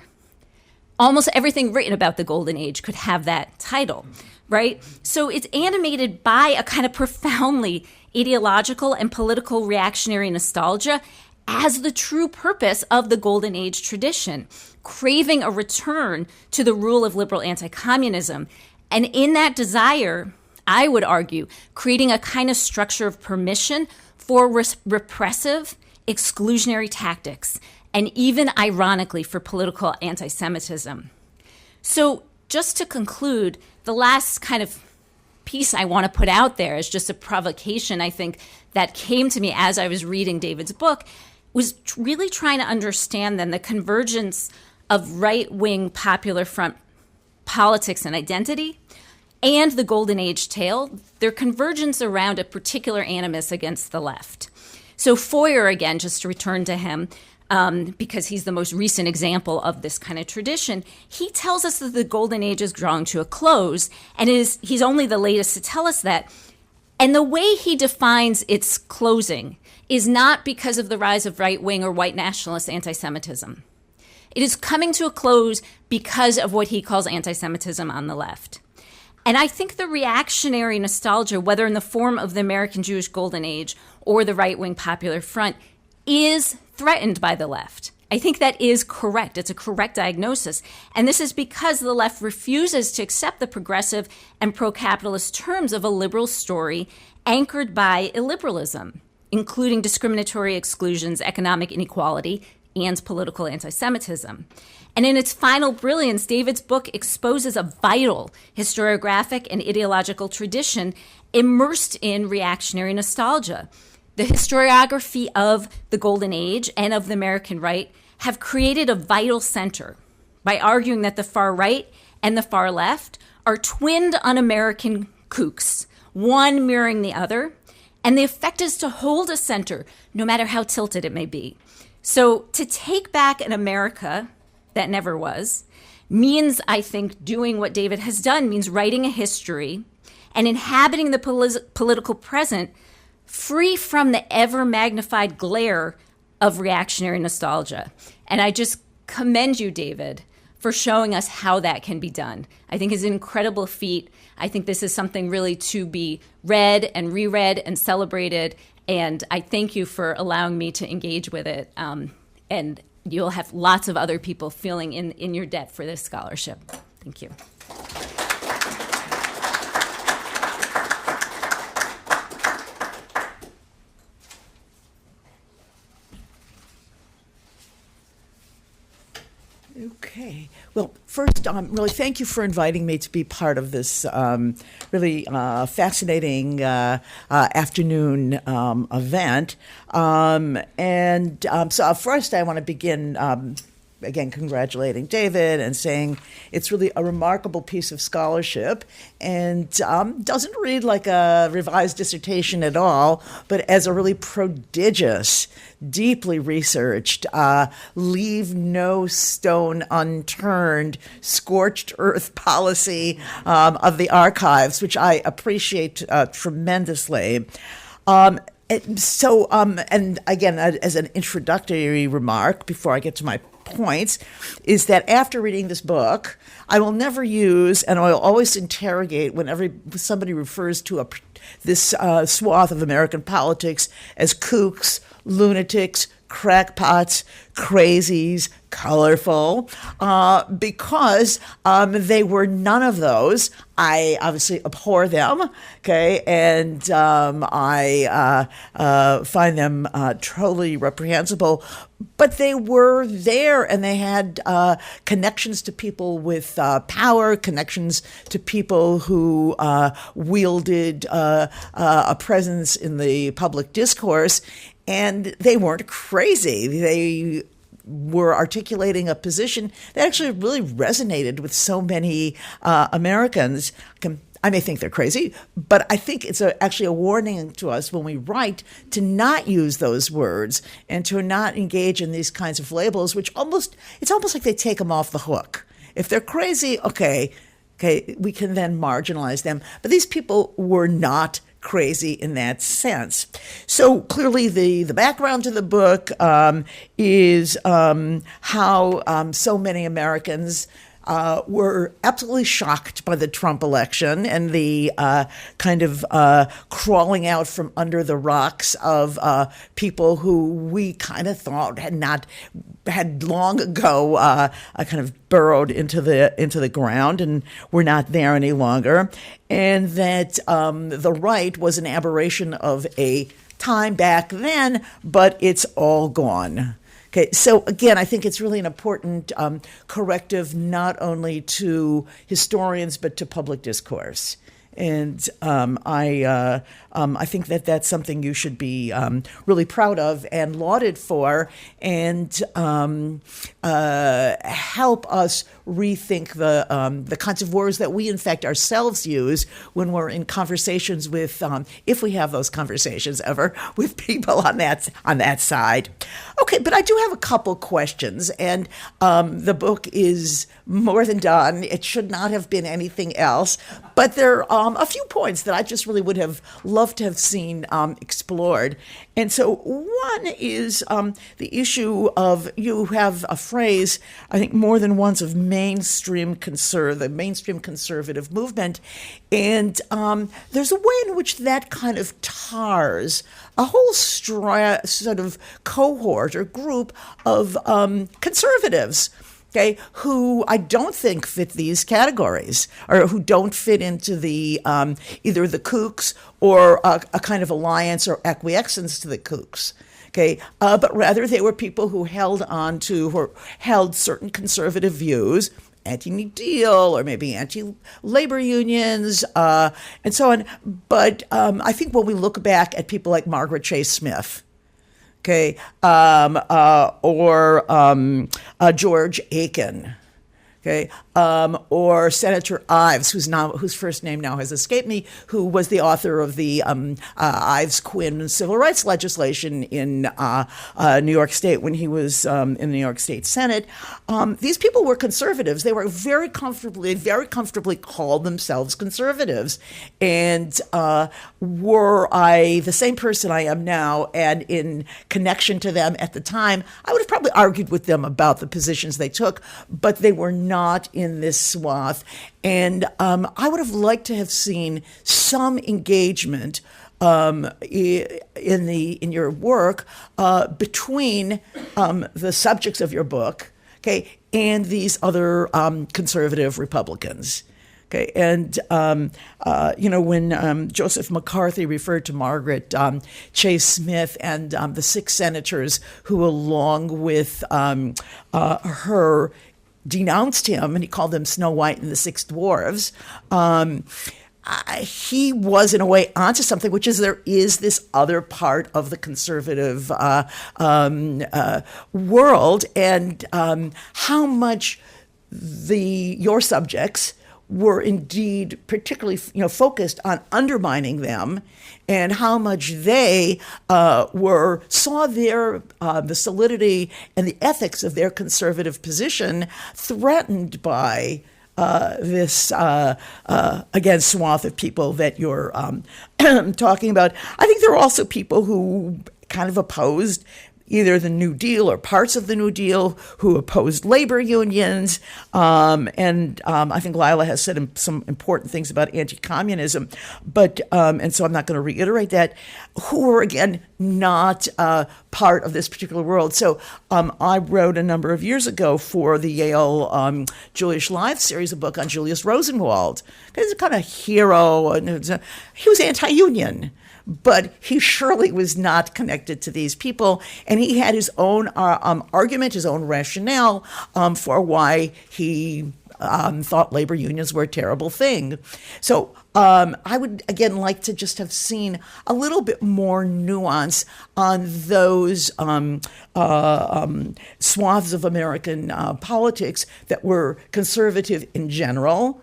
Almost everything written about the Golden Age could have that title, right? So it's animated by a kind of profoundly ideological and political reactionary nostalgia as the true purpose of the Golden Age tradition, craving a return to the rule of liberal anti-communism. And in that desire, I would argue, creating a kind of structure of permission for repressive, exclusionary tactics, and even ironically for political anti-Semitism. So just to conclude, the last kind of piece I want to put out there is just a provocation, I think, that came to me as I was reading David's book, was really trying to understand then the convergence of right-wing popular front politics and identity and the Golden Age tale, their convergence around a particular animus against the left. So Foyer, again, just to return to him, because he's the most recent example of this kind of tradition, he tells us that the Golden Age is drawing to a close, and he's only the latest to tell us that. And the way he defines its closing is not because of the rise of right-wing or white nationalist anti-Semitism. It is coming to a close because of what he calls anti-Semitism on the left. And I think the reactionary nostalgia, whether in the form of the American Jewish Golden Age or the right-wing Popular Front, is threatened by the left. I think that is correct. It's a correct diagnosis. And this is because the left refuses to accept the progressive and pro-capitalist terms of a liberal story anchored by illiberalism, including discriminatory exclusions, economic inequality, and political anti-Semitism. And in its final brilliance, David's book exposes a vital historiographic and ideological tradition immersed in reactionary nostalgia. The historiography of the Golden Age and of the American right have created a vital center by arguing that the far right and the far left are twinned un-American kooks, one mirroring the other, and the effect is to hold a center, no matter how tilted it may be. So to take back an America that never was means, I think, doing what David has done, means writing a history and inhabiting the political present free from the ever-magnified glare of reactionary nostalgia. And I just commend you, David, for showing us how that can be done. I think it's an incredible feat. I think this is something really to be read and reread and celebrated. And I thank you for allowing me to engage with it. And you'll have lots of other people feeling in your debt for this scholarship. Thank you. Okay. Well, first, really thank you for inviting me to be part of this really fascinating afternoon event. So first I want to begin again, congratulating David and saying it's really a remarkable piece of scholarship and doesn't read like a revised dissertation at all, but as a really prodigious, deeply researched, leave no stone unturned, scorched earth policy of the archives, which I appreciate tremendously. And again, as an introductory remark, before I get to my points, is that after reading this book, I will never use, and I will always interrogate whenever somebody refers to this swath of American politics as kooks, lunatics, crackpots, crazies, colorful, because they were none of those. I obviously abhor them, okay, and I find them totally reprehensible. But they were there, and they had connections to people with power, connections to people who wielded a presence in the public discourse, and they weren't crazy. They were articulating a position that actually really resonated with so many Americans. I may think they're crazy, but I think it's actually a warning to us when we write to not use those words and to not engage in these kinds of labels, which it's almost like they take them off the hook. If they're crazy, okay, we can then marginalize them. But these people were not crazy in that sense. So clearly the background to the book is how so many Americans were absolutely shocked by the Trump election and the kind of crawling out from under the rocks of people who we kind of thought had long ago kind of burrowed into the ground and were not there any longer, and that the right was an aberration of a time back then, but it's all gone. Okay, so again, I think it's really an important corrective not only to historians but to public discourse. And I think that that's something you should be really proud of and lauded for, and help us rethink the kinds of words that we in fact ourselves use when we're in conversations with, if we have those conversations ever, with people on that side. Okay, but I do have a couple questions, and the book is more than done. It should not have been anything else, but there are a few points that I just really would have loved to have seen explored. And so one is the issue of, you have a phrase, I think more than once, of the mainstream conservative movement. And there's a way in which that kind of tars a whole sort of cohort or group of conservatives, okay, who I don't think fit these categories, or who don't fit into the either the kooks or a kind of alliance or acquiescence to the kooks. Okay, but rather they were people who held certain conservative views, anti-New Deal or maybe anti-labor unions, and so on. But I think when we look back at people like Margaret Chase Smith, okay, or George Aiken, okay, or Senator Ives, whose first name now has escaped me, who was the author of the Ives-Quinn civil rights legislation in New York State when he was in the New York State Senate. These people were conservatives. They were very comfortably called themselves conservatives. And were I the same person I am now and in connection to them at the time, I would have probably argued with them about the positions they took, but they were not in this swath. And I would have liked to have seen some engagement in your work between the subjects of your book, okay, and these other conservative Republicans. Okay, and when Joseph McCarthy referred to Margaret Chase Smith and the 6 senators who, along with her, denounced him, and he called them Snow White and the 6 Dwarves, he was in a way onto something, which is there is this other part of the conservative world, and how much your subjects were indeed particularly focused on undermining them, and how much they saw the solidity and the ethics of their conservative position threatened by this again swath of people that you're talking about. I think there are also people who kind of opposed either the New Deal or parts of the New Deal, who opposed labor unions. I think Lila has said some important things about anti-communism, but and so I'm not going to reiterate that, who were, again, not part of this particular world. So I wrote a number of years ago for the Yale Jewish Life series a book on Julius Rosenwald. He's a kind of hero. And he was anti-union, but he surely was not connected to these people. And he had his own argument, his own rationale for why he thought labor unions were a terrible thing. So I would, again, like to just have seen a little bit more nuance on those swaths of American politics that were conservative in general,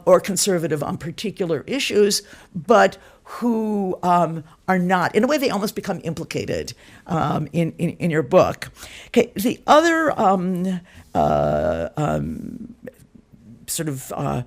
or conservative on particular issues, but who are not. In a way, they almost become implicated in your book. Okay, the other sort of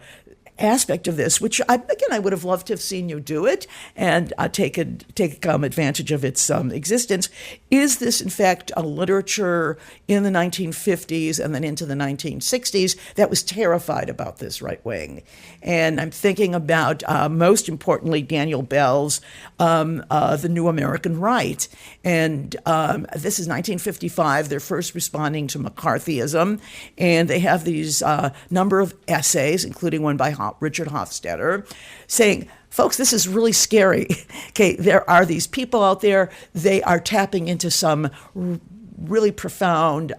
aspect of this, which I would have loved to have seen you do it and take advantage of its existence, is this, in fact, a literature in the 1950s and then into the 1960s that was terrified about this right wing. And I'm thinking about, most importantly, Daniel Bell's The New American Right. And this is 1955. They're first responding to McCarthyism, and they have these number of essays, including one by Richard Hofstadter, saying, folks, this is really scary. Okay, there are these people out there. They are tapping into some really profound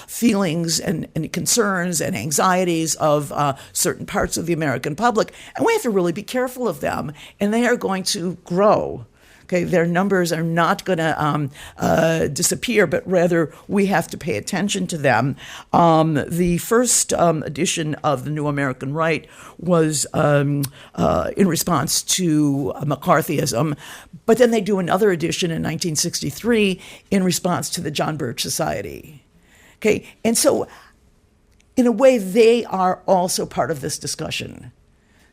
feelings and concerns and anxieties of certain parts of the American public, and we have to really be careful of them. And they are going to grow. Okay, their numbers are not going to disappear, but rather we have to pay attention to them. The first edition of The New American Right was in response to McCarthyism, but then they do another edition in 1963 in response to the John Birch Society. Okay, and so in a way, they are also part of this discussion.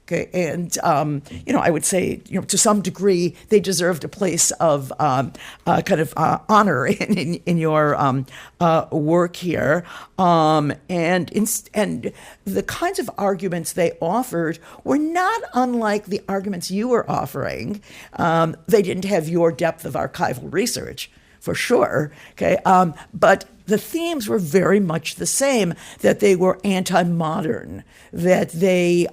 Okay, and I would say, to some degree, they deserved a place of honor in your work here, and the kinds of arguments they offered were not unlike the arguments you were offering. They didn't have your depth of archival research, for sure. Okay, but the themes were very much the same, that they were anti-modern, that they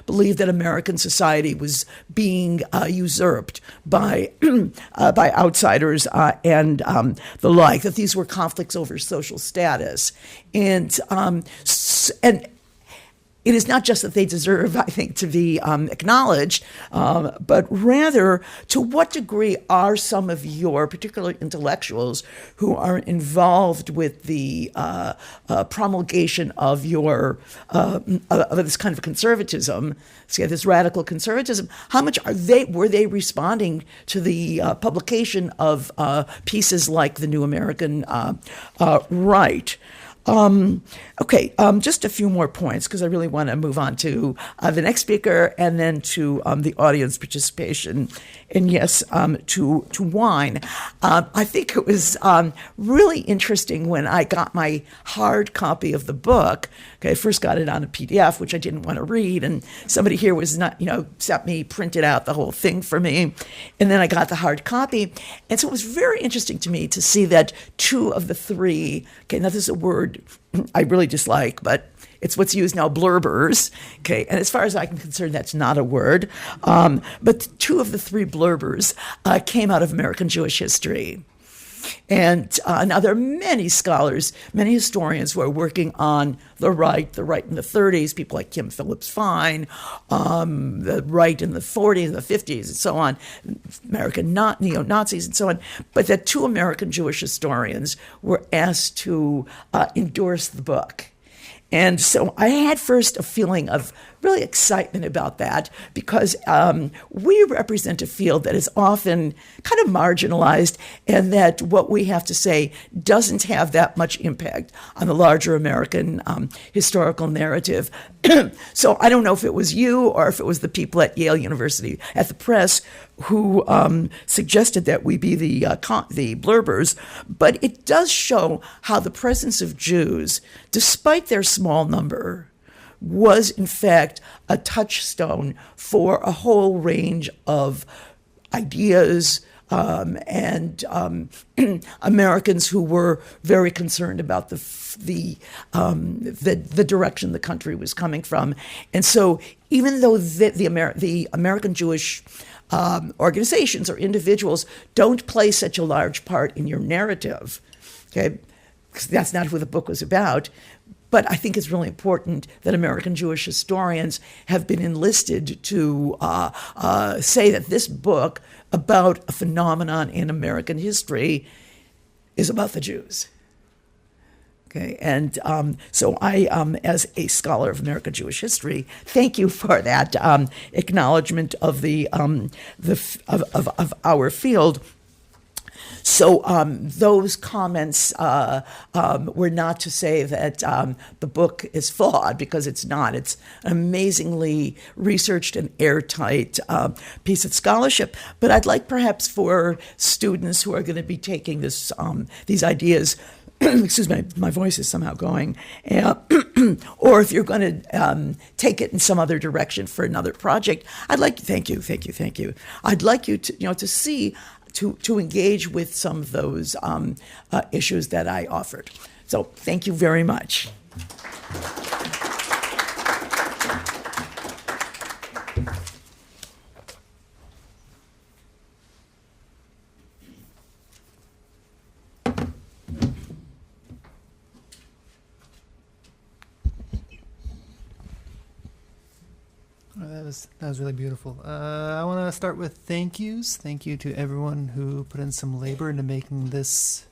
believed that American society was being usurped by outsiders and the like, that these were conflicts over social status. And it is not just that they deserve, I think, to be acknowledged, but rather, to what degree are some of your particular intellectuals who are involved with the promulgation of your of this kind of conservatism, this radical conservatism? How much were they responding to the publication of pieces like The New American Right? Just a few more points, because I really want to move on to the next speaker and then to the audience participation, and yes, to wine. I think it was really interesting when I got my hard copy of the book. Okay, I first got it on a PDF, which I didn't want to read, and somebody here was not, sent me, printed out the whole thing for me, and then I got the hard copy. And so it was very interesting to me to see that two of the three, okay, now this is a word I really dislike, but it's what's used now, blurbers. Okay, and as far as I'm concerned, that's not a word. But two of the three blurbers came out of American Jewish history. And now there are many scholars, many historians who are working on the right in the 30s, people like Kim Phillips Fine, the right in the 40s and the 50s and so on, American neo-Nazis and so on. But that two American Jewish historians were asked to endorse the book. And so I had first a feeling of really excitement about that because we represent a field that is often kind of marginalized and that what we have to say doesn't have that much impact on the larger American historical narrative. So I don't know if it was you or if it was the people at Yale University at the press who suggested that we be the blurbers, but it does show how the presence of Jews, despite their small number, was in fact a touchstone for a whole range of ideas and Americans who were very concerned about the direction the country was coming from. And so even though the American Jewish organizations or individuals don't play such a large part in your narrative, okay, because that's not who the book was about. But I think it's really important that American Jewish historians have been enlisted to say that this book about a phenomenon in American history is about the Jews. Okay, and so I, as a scholar of American Jewish history, thank you for that acknowledgement of of our field. So those comments were not to say that the book is flawed, because it's not. It's an amazingly researched and airtight piece of scholarship. But I'd like perhaps for students who are going to be taking this these ideas, excuse me, my voice is somehow going, or if you're going to take it in some other direction for another project, I'd like to thank you. I'd like you to, to see, to engage with some of those issues that I offered. So thank you very much. That was really beautiful. I want to start with thank yous. Thank you to everyone who put in some labor into making this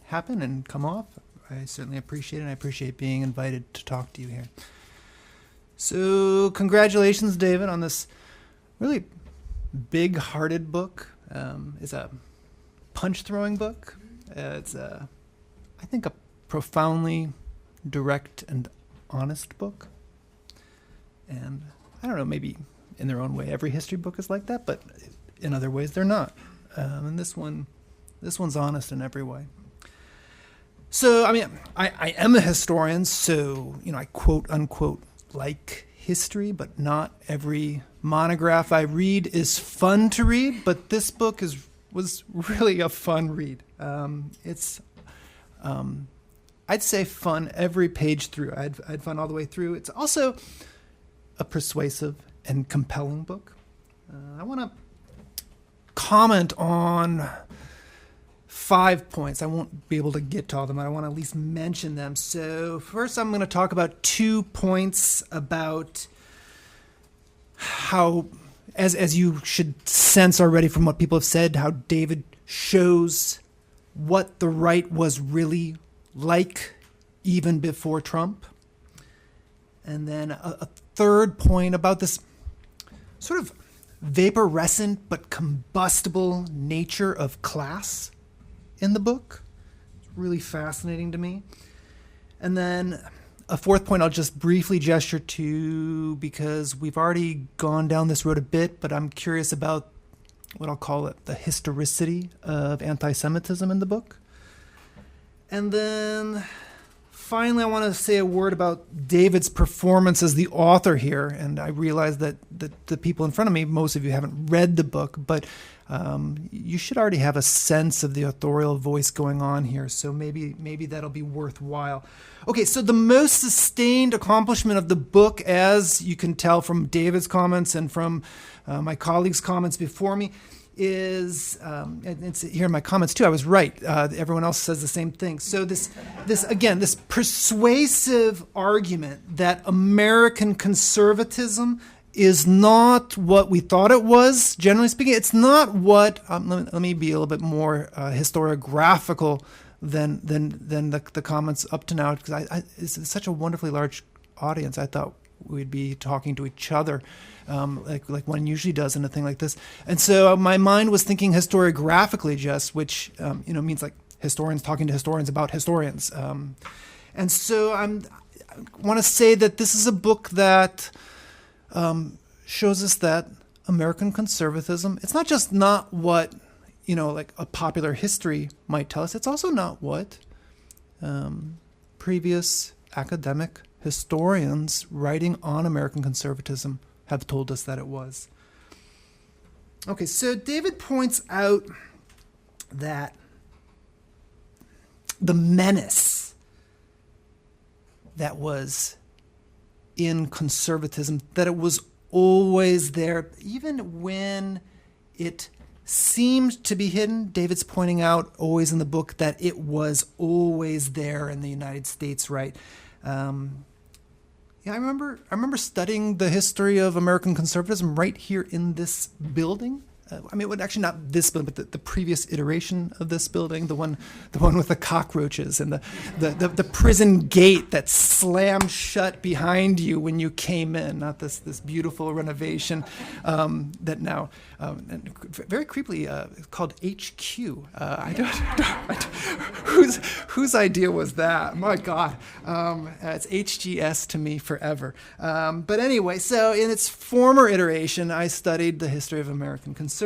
happen and come off. I certainly appreciate it, and I appreciate being invited to talk to you here. So congratulations, David, on this really big-hearted book. It's a punch-throwing book. It's, I think, a profoundly direct and honest book. And I don't know, maybe in their own way, every history book is like that, but in other ways they're not. And this one's honest in every way. So, I mean, I am a historian, so, I quote unquote like history, but not every monograph I read is fun to read. But this book was really a fun read. It's I'd say fun every page through. I had fun all the way through. It's also a persuasive and compelling book. I want to comment on 5 points. I won't be able to get to all of them. I want to at least mention them. So first I'm going to talk about 2 points about how, as you should sense already from what people have said, how David shows what the right was really like even before Trump. And then a third point about this sort of vaporescent but combustible nature of class in the book. It's really fascinating to me. And then a fourth point I'll just briefly gesture to, because we've already gone down this road a bit, but I'm curious about what I'll call it, the historicity of anti-Semitism in the book. And then finally, I want to say a word about David's performance as the author here. And I realize that the people in front of me, most of you haven't read the book, but you should already have a sense of the authorial voice going on here. So maybe that'll be worthwhile. Okay, so the most sustained accomplishment of the book, as you can tell from David's comments and from my colleagues' comments before me, is, and it's here in my comments too, I was right. Everyone else says the same thing. So this persuasive argument that American conservatism is not what we thought it was, generally speaking. It's not what, let me be a little bit more historiographical than the comments up to now, because it's such a wonderfully large audience. I thought we'd be talking to each other, like one usually does in a thing like this. And so my mind was thinking historiographically, just which means like historians talking to historians about historians. And so I want to say that this is a book that shows us that American conservatism, it's not just not what like a popular history might tell us. It's also not what previous academic historians writing on American conservatism have told us that it was. Okay, so David points out that the menace that was in conservatism, that it was always there, even when it seemed to be hidden. David's pointing out always in the book that it was always there in the United States, right? I remember studying the history of American conservatism right here in this building. Actually not this building, but the previous iteration of this building, the one with the cockroaches and the prison gate that slammed shut behind you when you came in. Not this beautiful renovation that now very creepily called HQ. Whose idea was that? My God, it's HGS to me forever. But anyway, so in its former iteration, I studied the history of American conservatism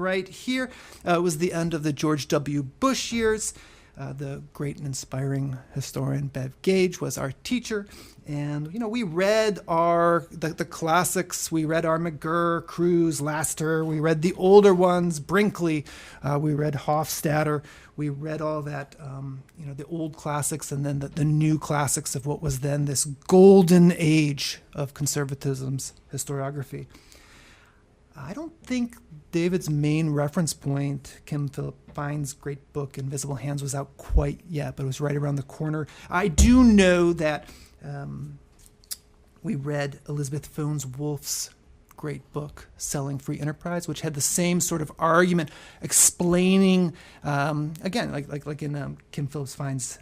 right here. It was the end of the George W. Bush years. The great and inspiring historian Bev Gage was our teacher. And, we read the classics. We read our McGurr, Cruz, Laster. We read the older ones, Brinkley. We read Hofstadter. We read all that, the old classics and then the new classics of what was then this golden age of conservatism's historiography. I don't think David's main reference point, Kim Philip Fine's great book, Invisible Hands, was out quite yet, but it was right around the corner. I do know that we read Elizabeth Fones-Wolf's great book, Selling Free Enterprise, which had the same sort of argument, explaining, again, like in Kim Philip Fine's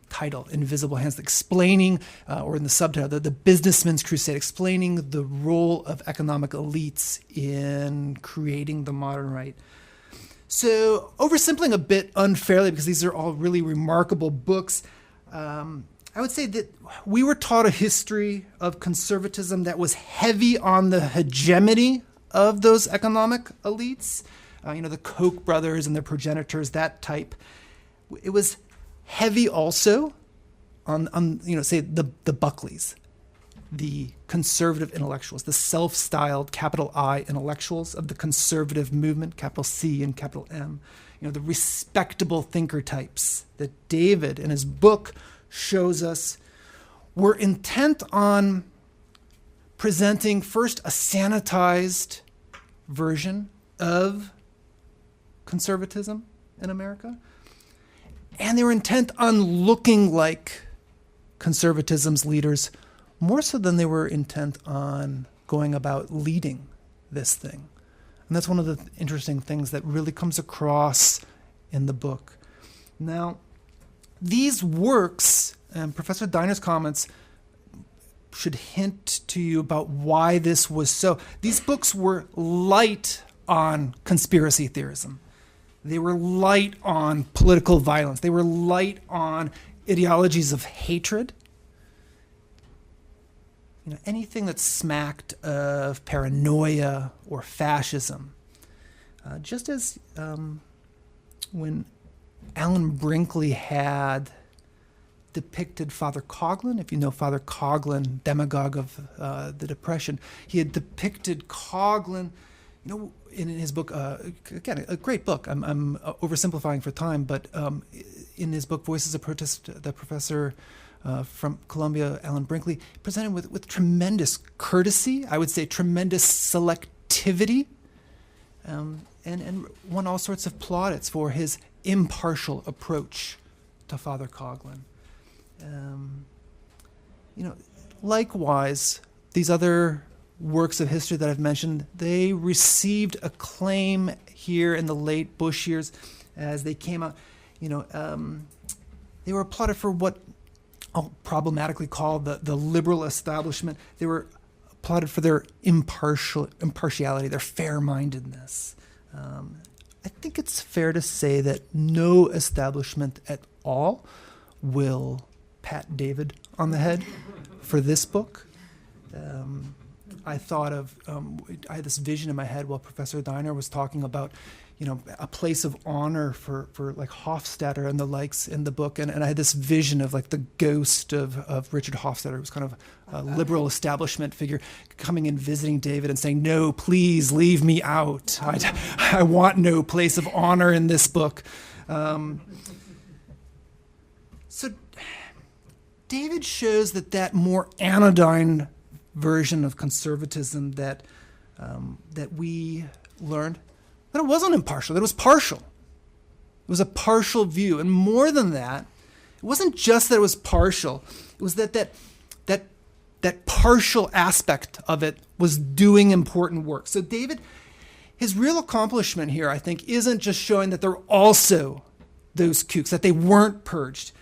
title, Invisible Hands, explaining, or in the subtitle, the Businessman's Crusade, explaining the role of economic elites in creating the modern right. So, oversimplifying a bit unfairly, because these are all really remarkable books, I would say that we were taught a history of conservatism that was heavy on the hegemony of those economic elites, the Koch brothers and their progenitors, that type. It was heavy also on say the Buckleys, the conservative intellectuals, the self-styled capital I intellectuals of the conservative movement, capital C and capital M, the respectable thinker types that David in his book shows us were intent on presenting first a sanitized version of conservatism in America, and they were intent on looking like conservatism's leaders more so than they were intent on going about leading this thing. And that's one of the interesting things that really comes across in the book. Now, these works, and Professor Diner's comments should hint to you about why this was so. These books were light on conspiracy theorism. They were light on political violence. They were light on ideologies of hatred. Anything that smacked of paranoia or fascism. Just as when Alan Brinkley had depicted Father Coughlin, if you know Father Coughlin, demagogue of the Depression, he had depicted Coughlin, in his book, again, a great book. I'm oversimplifying for time, but in his book, Voices of Protest, the professor from Columbia, Alan Brinkley, presented with tremendous courtesy, I would say tremendous selectivity, and won all sorts of plaudits for his impartial approach to Father Coughlin. Likewise, these other works of history that I've mentioned, they received acclaim here in the late Bush years as they came out. They were applauded for what I'll problematically call the liberal establishment. They were applauded for their impartiality, their fair-mindedness. I think it's fair to say that no establishment at all will pat David on the head for this book. I thought of, I had this vision in my head while Professor Diner was talking about, a place of honor for like Hofstadter and the likes in the book. And I had this vision of like the ghost of Richard Hofstadter, who was kind of a liberal establishment figure, coming and visiting David and saying, no, please leave me out. I want no place of honor in this book. So David shows that more anodyne version of conservatism that we learned, that it wasn't impartial, that it was partial. It was a partial view. And more than that, it wasn't just that it was partial, it was that partial aspect of it was doing important work. So David, his real accomplishment here, I think, isn't just showing that there are also those kooks, that they weren't purged.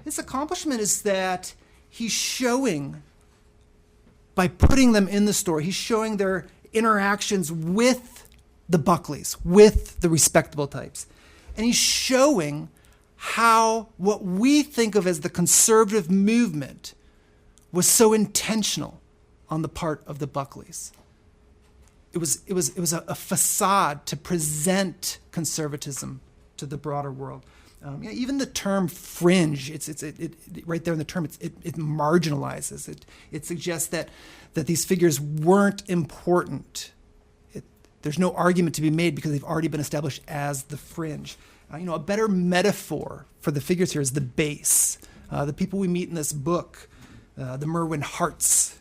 His accomplishment is that he's showing, by putting them in the story, he's showing their interactions with the Buckleys, with the respectable types. And he's showing how what we think of as the conservative movement was so intentional on the part of the Buckleys. It was a facade to present conservatism to the broader world. Even the term fringe, it right there in the term, it marginalizes. It suggests that these figures weren't important. There's no argument to be made because they've already been established as the fringe. A better metaphor for the figures here is the base. The people we meet in this book, the Merwin Harts,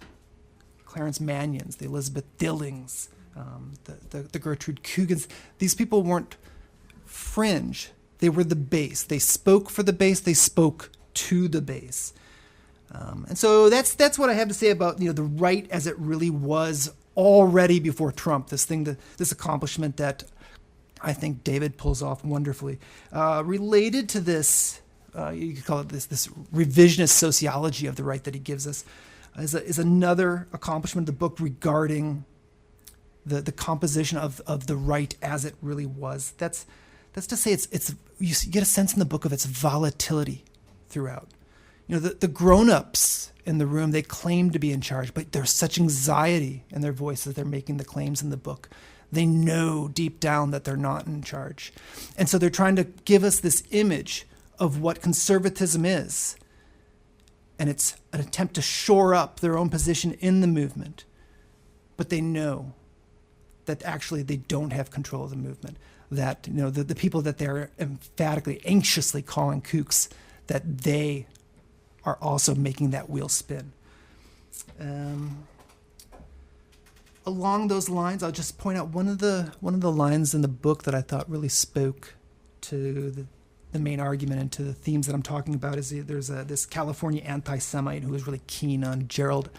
Clarence Mannion's, the Elizabeth Dillings, the Gertrude Coogans. These people weren't fringe. They were the base. They spoke for the base. They spoke to the base. And so that's what I have to say about the right as it really was already before Trump. This accomplishment that I think David pulls off wonderfully. Related to this, you could call it this revisionist sociology of the right that he gives us, is another accomplishment of the book regarding the composition of the right as it really was. That's to say you get a sense in the book of its volatility throughout. The grown-ups in the room, they claim to be in charge, but there's such anxiety in their voice as they're making the claims in the book. They know deep down that they're not in charge. And so they're trying to give us this image of what conservatism is. And it's an attempt to shore up their own position in the movement. But they know that actually they don't have control of the movement. That the people that they're emphatically, anxiously calling kooks, that they are also making that wheel spin. Along those lines, I'll just point out one of the lines in the book that I thought really spoke to the main argument and to the themes that I'm talking about. Is there's this California anti-Semite who was really keen on Gerald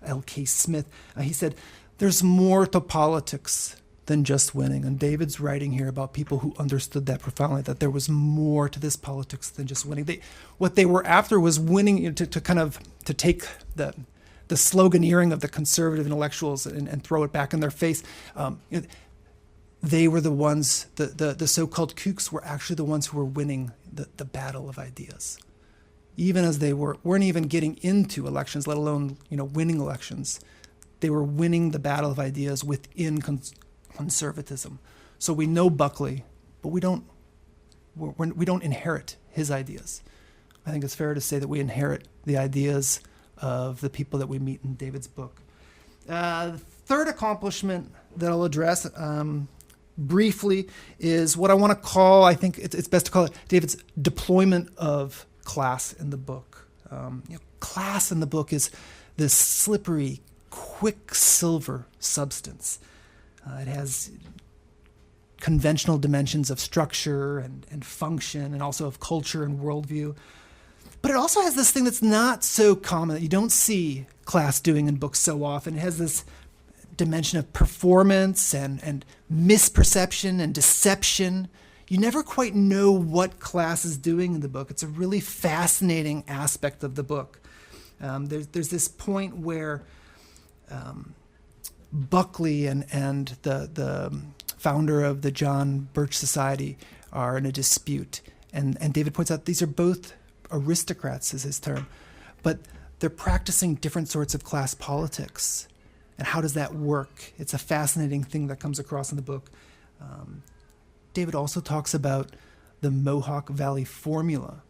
L.K. Smith. He said, "There's more to politics than just winning." And David's writing here about people who understood that profoundly, that there was more to this politics than just winning. What they were after was winning, to take the sloganeering of the conservative intellectuals and throw it back in their face. They were the ones, the so-called kooks were actually the ones who were winning the battle of ideas. Even as they weren't even getting into elections, let alone winning elections, they were winning the battle of ideas within conservatism. So we know Buckley, but we don't inherit his ideas. I think it's fair to say that we inherit the ideas of the people that we meet in David's book. The third accomplishment that I'll address briefly is what I want to call, I think it's best to call it, David's deployment of class in the book. Class in the book is this slippery, quicksilver substance. It has conventional dimensions of structure and function, and also of culture and worldview. But it also has this thing that's not so common, that you don't see class doing in books so often. It has this dimension of performance and misperception and deception. you never quite know what class is doing in the book. It's a really fascinating aspect of the book. There's this point where Buckley and the founder of the John Birch Society are in a dispute. And David points out these are both aristocrats, is his term, but they're practicing different sorts of class politics. And how does that work? It's a fascinating thing that comes across in the book. David also talks about the Mohawk Valley formula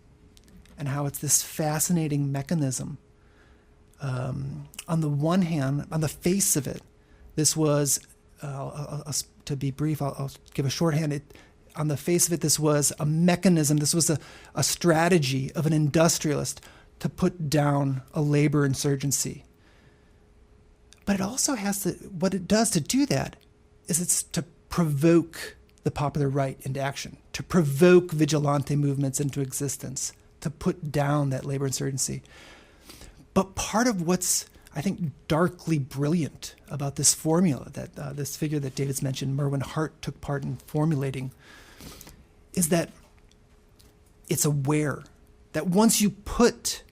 and how it's this fascinating mechanism. On the one hand, on the face of it, this was, to be brief, I'll give a shorthand. On the face of it, this was a mechanism, this was a strategy of an industrialist to put down a labor insurgency. But it also has to, what it does to do that is it's to provoke the popular right into action, to provoke vigilante movements into existence, to put down that labor insurgency. But part of what's, I think, darkly brilliant about this formula, that this figure that David's mentioned, Merwin Hart, took part in formulating, is that it's aware that once you put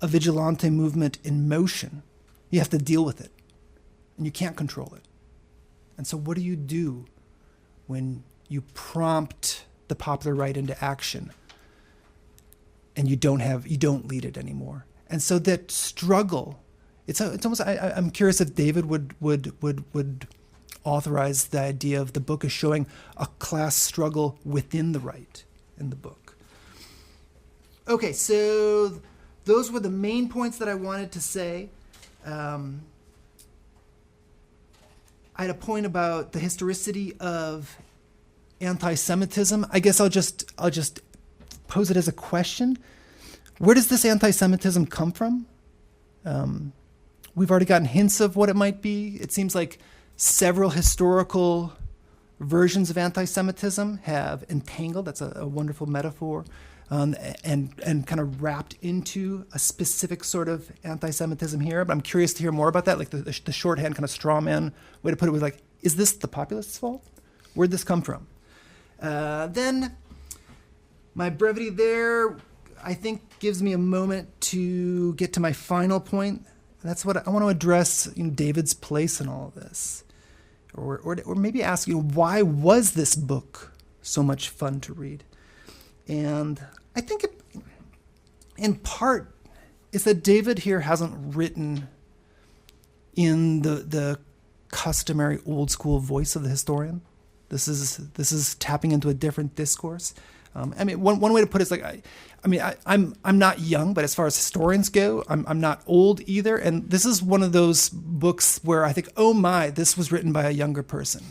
a vigilante movement in motion, you have to deal with it, and you can't control it. And so what do you do when you prompt the popular right into action and you don't lead it anymore? And so that struggle, it's almost, I'm curious if David would authorize the idea of the book as showing a class struggle within the right in the book. Okay, so those were the main points that I wanted to say. I had a point about the historicity of anti-Semitism. I guess I'll just pose it as a question. Where does this anti-Semitism come from? We've already gotten hints of what it might be. It seems like several historical versions of anti-Semitism have entangled, that's a wonderful metaphor, and kind of wrapped into a specific sort of anti-Semitism here. But I'm curious to hear more about that, like the shorthand kind of straw man way to put it was like, is this the populists' fault? Where'd this come from? Then my brevity there, I think, gives me a moment to get to my final point. That's what I want to address, David's place in all of this. Or maybe ask, why was this book so much fun to read? And I think it, in part, is that David here hasn't written in the customary old school voice of the historian. This is tapping into a different discourse. One way to put it is I'm not young, but as far as historians go, I'm not old either. And this is one of those books where I think, oh my, this was written by a younger person.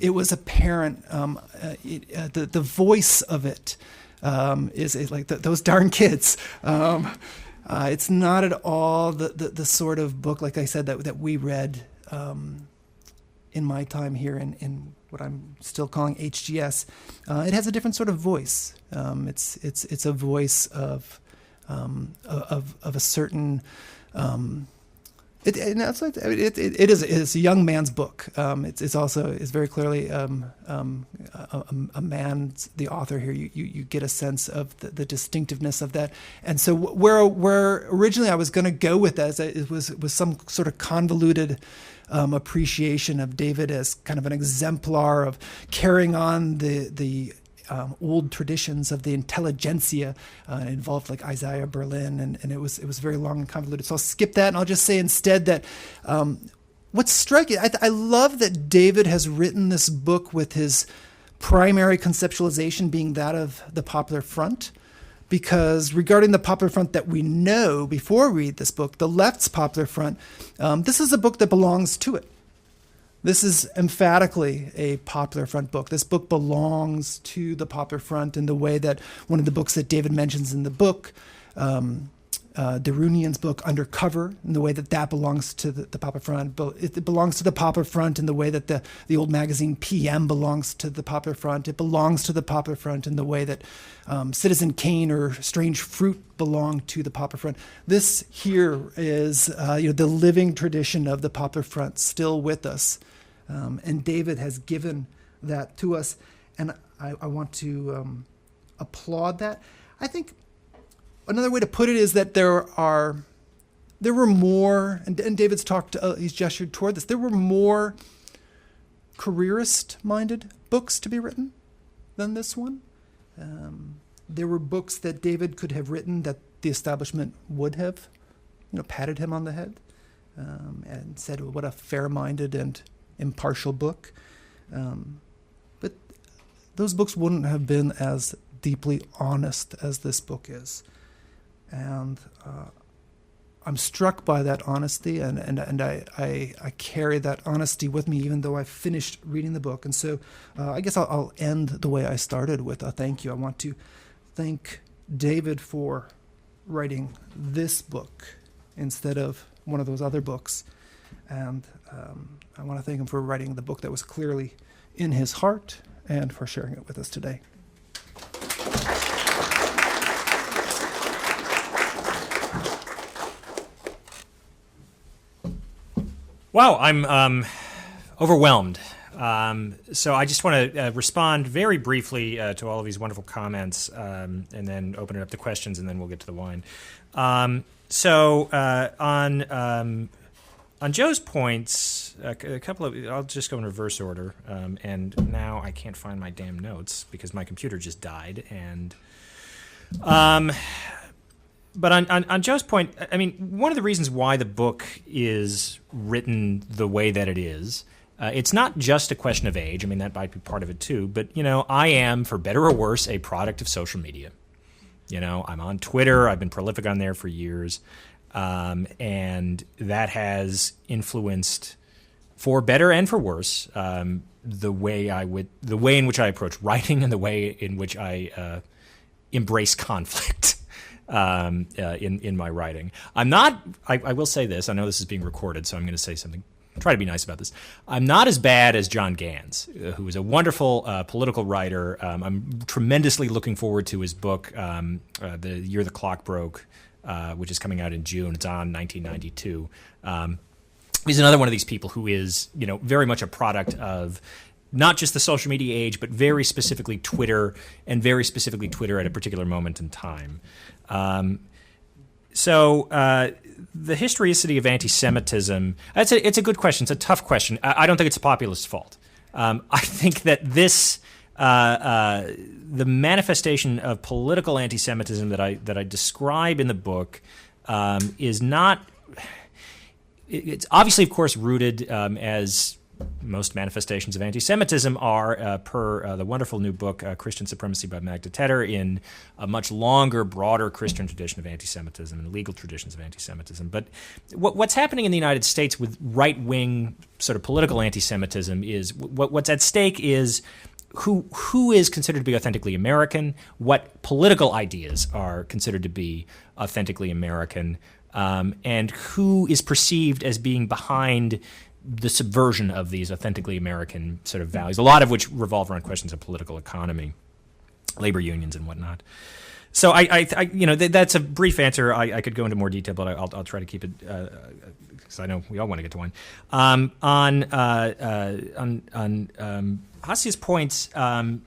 It was apparent. The voice of it is like those darn kids. It's not at all the sort of book, like I said, that we read in my time here in what I'm still calling HGS. It has a different sort of voice. It's a voice of a certain. It is a young man's book. It's also very clearly a man's the author here. You get a sense of the distinctiveness of that. And so where originally I was going to go with that it was some sort of convoluted appreciation of David as kind of an exemplar of carrying on the old traditions of the intelligentsia. It involved like Isaiah Berlin, and it was very long and convoluted. So I'll skip that, and I'll just say instead that what's striking, I love that David has written this book with his primary conceptualization being that of the Popular Front. Because regarding the Popular Front that we know before we read this book, the left's Popular Front, this is a book that belongs to it. This is emphatically a Popular Front book. This book belongs to the Popular Front in the way that one of the books that David mentions in the book, Derunian's book, Undercover, in the way that belongs to the Popular Front. It belongs to the Popular Front in the way that the old magazine PM belongs to the Popular Front. It belongs to the Popular Front in the way that Citizen Kane or Strange Fruit belong to the Popular Front. This here is the living tradition of the Popular Front still with us. And David has given that to us. and I want to applaud that. I think another way to put it is that there were more, and David's he's gestured toward this, there were more careerist-minded books to be written than this one. There were books that David could have written that the establishment would have, patted him on the head and said, what a fair-minded and impartial book. But those books wouldn't have been as deeply honest as this book is. And I'm struck by that honesty, and I carry that honesty with me even though I've finished reading the book. And so I guess I'll end the way I started with a thank you. I want to thank David for writing this book instead of one of those other books. And I want to thank him for writing the book that was clearly in his heart and for sharing it with us today. Wow, I'm overwhelmed. So I just want to respond very briefly to all of these wonderful comments, and then open it up to questions, and then we'll get to the wine. On Joe's points, a couple of, I'll just go in reverse order. And now I can't find my damn notes because my computer just died. And but on Joe's point, I mean, one of the reasons why the book is written the way that it is, it's not just a question of age. I mean, that might be part of it too. But, I am, for better or worse, a product of social media. I'm on Twitter. I've been prolific on there for years. And that has influenced, for better and for worse, the way in which I approach writing and the way in which I embrace conflict. In my writing. I will say this, I know this is being recorded, so I'm going to say something, try to be nice about this. I'm not as bad as John Gans, who is a wonderful political writer. I'm tremendously looking forward to his book, The Year the Clock Broke, which is coming out in June. It's on 1992. He's another one of these people who is, very much a product of not just the social media age, but very specifically Twitter, and very specifically Twitter at a particular moment in time. So the historicity of anti-Semitism, it's a good question. It's a tough question. I don't think it's a populist's fault. I think that this, the manifestation of political anti-Semitism that I describe in the book is not, it's obviously, of course, rooted as most manifestations of anti-Semitism are, per the wonderful new book, Christian Supremacy by Magda Tedder, in a much longer, broader Christian tradition of anti-Semitism and legal traditions of anti-Semitism. But what's happening in the United States with right-wing sort of political anti-Semitism is, what's at stake is who is considered to be authentically American, what political ideas are considered to be authentically American, and who is perceived as being behind the subversion of these authentically American sort of values, a lot of which revolve around questions of political economy, labor unions, and whatnot. So that's a brief answer. I could go into more detail, but I'll try to keep it because I know we all want to get to one. On Hasia's points,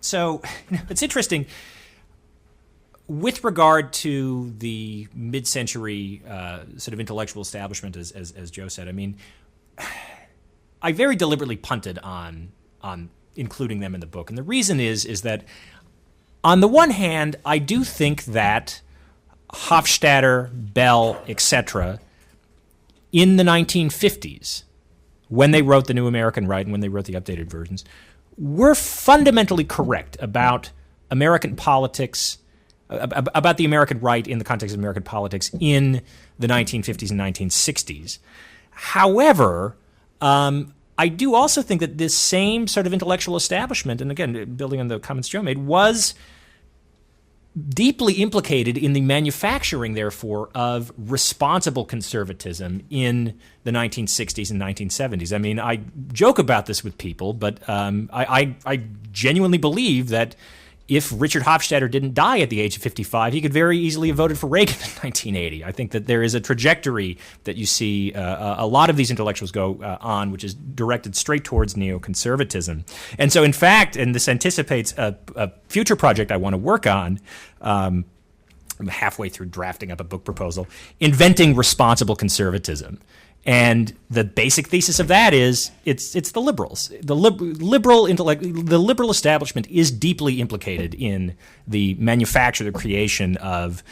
so it's interesting with regard to the mid-century sort of intellectual establishment, as Joe said. I mean, I very deliberately punted on including them in the book. And the reason is that, on the one hand, I do think that Hofstadter, Bell, etc., in the 1950s, when they wrote The New American Right and when they wrote the updated versions, were fundamentally correct about American politics, about the American right in the context of American politics in the 1950s and 1960s. However, I do also think that this same sort of intellectual establishment, and again, building on the comments Joe made, was deeply implicated in the manufacturing, therefore, of responsible conservatism in the 1960s and 1970s. I mean, I joke about this with people, but I genuinely believe that if Richard Hofstadter didn't die at the age of 55, he could very easily have voted for Reagan in 1980. I think that there is a trajectory that you see a lot of these intellectuals go on, which is directed straight towards neoconservatism. And so, in fact, and this anticipates a future project I want to work on, I'm halfway through drafting up a book proposal, Inventing Responsible Conservatism. And the basic thesis of that is it's the liberals. The liberal establishment is deeply implicated in the manufacture, the creation of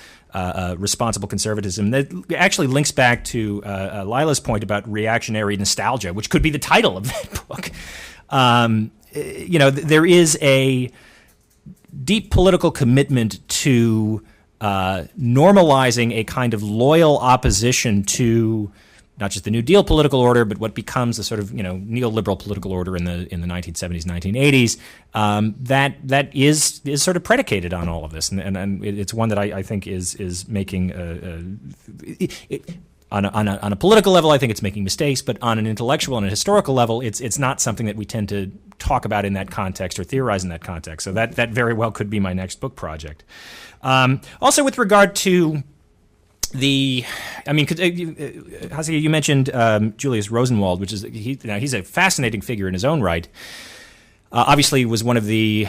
responsible conservatism. That actually links back to Lila's point about reactionary nostalgia, which could be the title of that book. There is a deep political commitment to normalizing a kind of loyal opposition to not just the New Deal political order, but what becomes the sort of neoliberal political order in the 1970s, 1980s. That is sort of predicated on all of this, and it's one that I think is making on a political level. I think it's making mistakes, but on an intellectual and a historical level, it's not something that we tend to talk about in that context or theorize in that context. So that very well could be my next book project. Also, with regard to Hasia, you mentioned Julius Rosenwald, which is he's a fascinating figure in his own right. Obviously, was one of the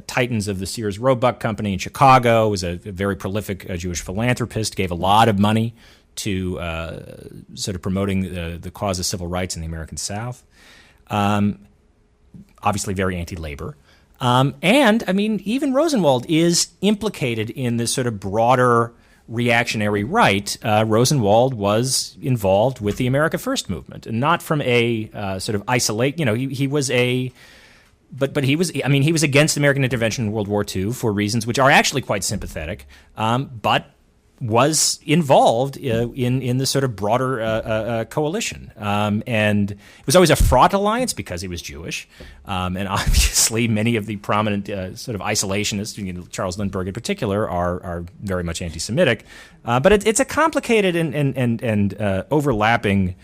titans of the Sears Roebuck Company in Chicago. Was a very prolific Jewish philanthropist. Gave a lot of money to sort of promoting the cause of civil rights in the American South. Obviously, very anti-labor. And even Rosenwald is implicated in this sort of broader reactionary right. Rosenwald was involved with the America First movement, and not from a sort of isolate. He was a, but he was. He was against American intervention in World War II for reasons which are actually quite sympathetic, but was involved in this sort of broader coalition. And it was always a fraught alliance because he was Jewish. And obviously many of the prominent sort of isolationists, Charles Lindbergh in particular, are very much anti-Semitic. But it's a complicated and overlapping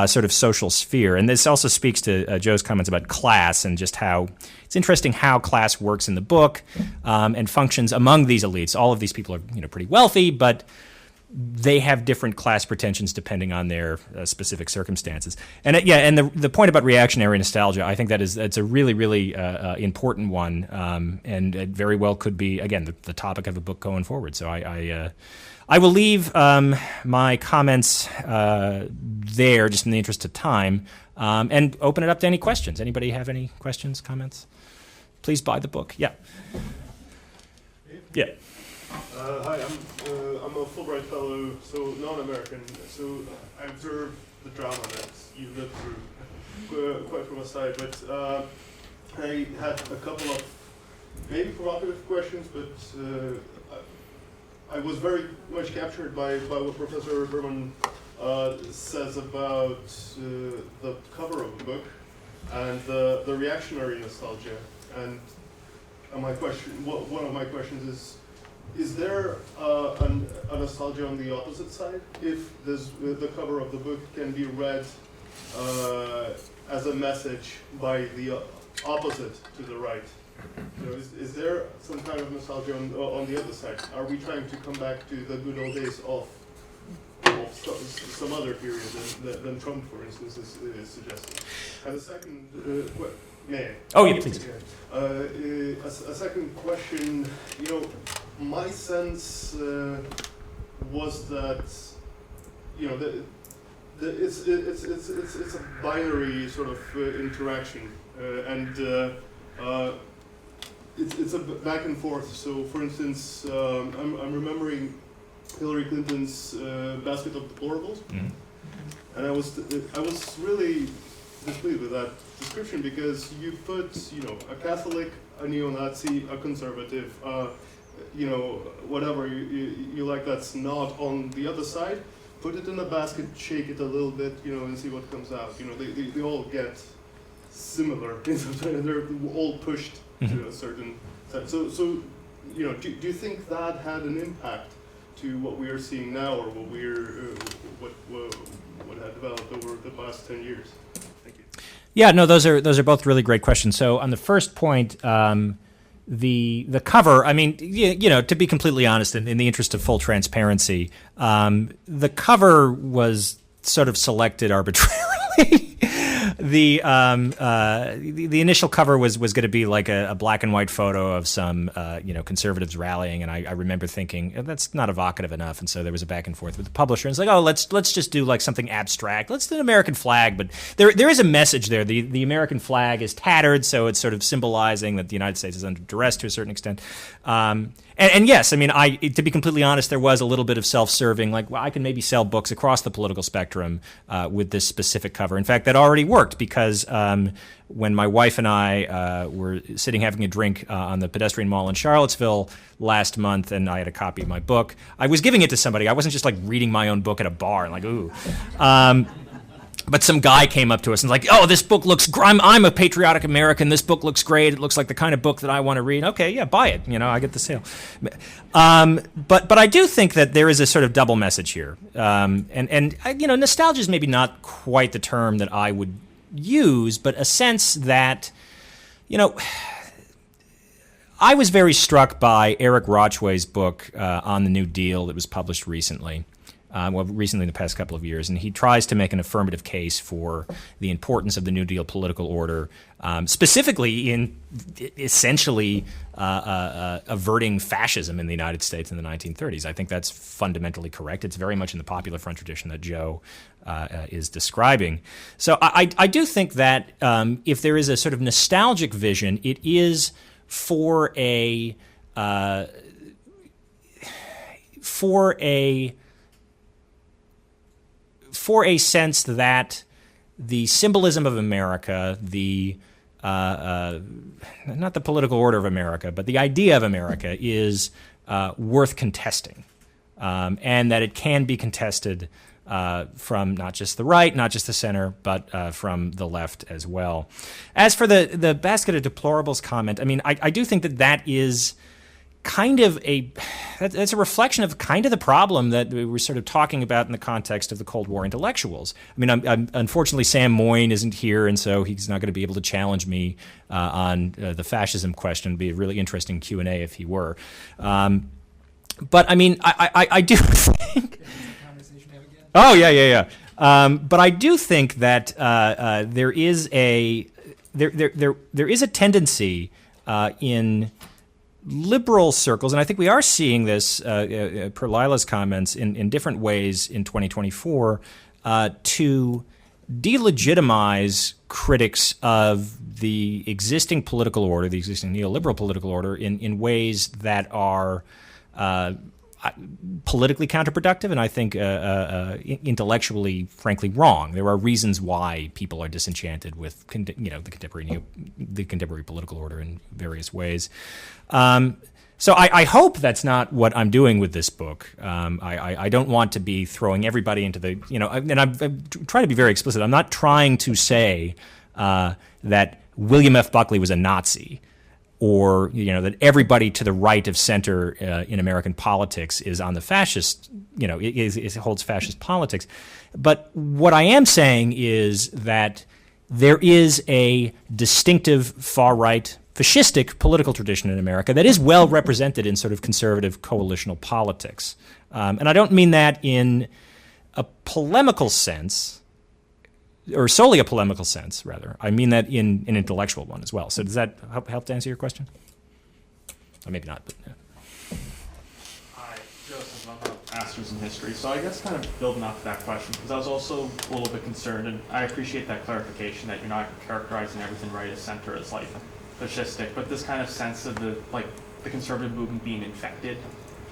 sort of social sphere. And this also speaks to Joe's comments about class and just how it's interesting how class works in the book and functions among these elites. All of these people are pretty wealthy, but they have different class pretensions depending on their specific circumstances. And the point about reactionary nostalgia, I think it's a really, really important one, and it very well could be, again, the topic of a book going forward. So I will leave my comments there just in the interest of time, and open it up to any questions. Anybody have any questions, comments? Please buy the book. Yeah. Yeah. Hi, I'm a Fulbright fellow, so non-American. So I observe the drama that you lived through quite from a side. But I had a couple of maybe provocative questions, but I was very much captured by what Professor Berman says about the cover of the book and the reactionary nostalgia. And my question, one of my questions is there a nostalgia on the opposite side? If the cover of the book can be read as a message by the opposite to the right, is there some kind of nostalgia on the other side? Are we trying to come back to the good old days of some other period than Trump, for instance, is suggesting? And the second, may I? Oh yeah, please. A second question. My sense was that it's a binary sort of interaction, and it's a back and forth. So, for instance, I'm remembering Hillary Clinton's basket of deplorables, and I was really displeased with that description because you put a Catholic, a neo-Nazi, a conservative, whatever you like that's not on the other side. Put it in a basket, shake it a little bit, and see what comes out. They all get similar. They're all pushed to a certain side. So do you think that had an impact to what we are seeing now, or what had developed over the past 10 years? Thank you. Yeah, no, those are both really great questions. So on the first point, the cover, I mean, you know, to be completely honest, in the interest of full transparency, the cover was sort of selected arbitrarily. The initial cover was going to be like a black and white photo of some conservatives rallying, and I remember thinking that's not evocative enough, and so there was a back and forth with the publisher. And it's like, oh, let's just do like something abstract. Let's do an American flag, but there is a message there. The American flag is tattered, so it's sort of symbolizing that the United States is under duress to a certain extent. And yes, I mean, to be completely honest, there was a little bit of self-serving, like, well, I can maybe sell books across the political spectrum with this specific cover. In fact, that already worked because when my wife and I were sitting having a drink on the pedestrian mall in Charlottesville last month, and I had a copy of my book, I was giving it to somebody. I wasn't just like reading my own book at a bar and like, ooh. But some guy came up to us and was like, oh, this book looks, I'm a patriotic American. This book looks great. It looks like the kind of book that I want to read. Okay, yeah, buy it. You know, I get the sale. But I do think that there is a sort of double message here. And nostalgia is maybe not quite the term that I would use, but a sense that, you know, I was very struck by Eric Rochway's book on the New Deal that was published recently. Recently in the past couple of years, and he tries to make an affirmative case for the importance of the New Deal political order, specifically in essentially averting fascism in the United States in the 1930s. I think that's fundamentally correct. It's very much in the Popular Front tradition that Joe is describing. So I do think that if there is a sort of nostalgic vision, it is for a sense that the symbolism of America, not the political order of America, but the idea of America is worth contesting, and that it can be contested from not just the right, not just the center, but from the left as well. As for the basket of deplorables comment, I mean, I do think that is kind of that's a reflection of kind of the problem that we were sort of talking about in the context of the Cold War intellectuals. I mean, unfortunately, Sam Moyne isn't here, and so he's not going to be able to challenge me on the fascism question. It'd be a really interesting Q&A if he were. But I mean, I do think. Oh yeah. But I do think that there is a tendency in liberal circles, and I think we are seeing this, per Lila's comments, in different ways in 2024, to delegitimize critics of the existing political order, the existing neoliberal political order, in ways that are politically counterproductive, and I think intellectually, frankly, wrong. There are reasons why people are disenchanted with the contemporary political order in various ways. So I hope that's not what I'm doing with this book. I don't want to be throwing everybody into the, and I'm trying to be very explicit. I'm not trying to say that William F. Buckley was a Nazi, or that everybody to the right of center in American politics is on the fascist, holds fascist politics. But what I am saying is that there is a distinctive far-right fascistic political tradition in America that is well represented in sort of conservative coalitional politics. And I don't mean that in a polemical sense, or solely a polemical sense, rather. I mean that in an intellectual one as well. So does that help to answer your question? Or maybe not, but yeah. Hi, Joseph. I'm a master's in history. So I guess kind of building off that question, because I was also a little bit concerned, and I appreciate that clarification that you're not characterizing everything right as center as like fascistic, but this kind of sense of the conservative movement being infected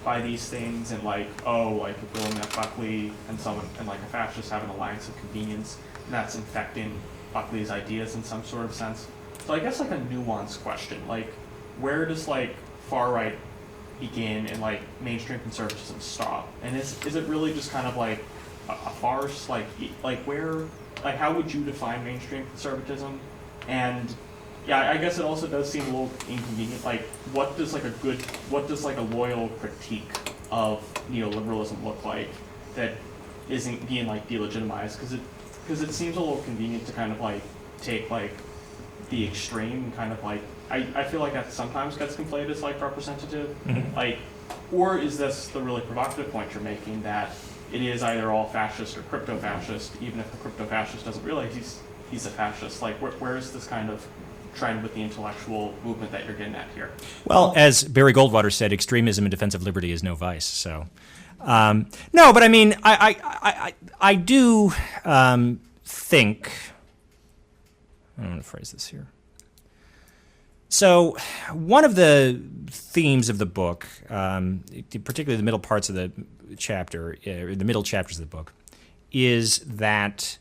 by these things, and if William F. Buckley and someone and a fascist have an alliance of convenience, and that's infecting Buckley's ideas in some sort of sense. So I guess a nuanced question, where does far right begin and mainstream conservatism stop? And is it really just kind of a farce? Where how would you define mainstream conservatism? And yeah, I guess it also does seem a little inconvenient. What does a loyal critique of neoliberalism look like that isn't being delegitimized? Because it seems a little convenient to kind of take the extreme, kind of like, I feel like that sometimes gets conflated as like representative, like, or is this the really provocative point you're making that it is either all fascist or crypto-fascist, even if the crypto-fascist doesn't realize he's a fascist? Like, where is this kind of trend with the intellectual movement that you're getting at here? Well, as Barry Goldwater said, extremism in defense of liberty is no vice. So, no, but I mean, I do think. I don't want to phrase this here. So, one of the themes of the book, particularly the middle parts of the chapter, the middle chapters of the book, is that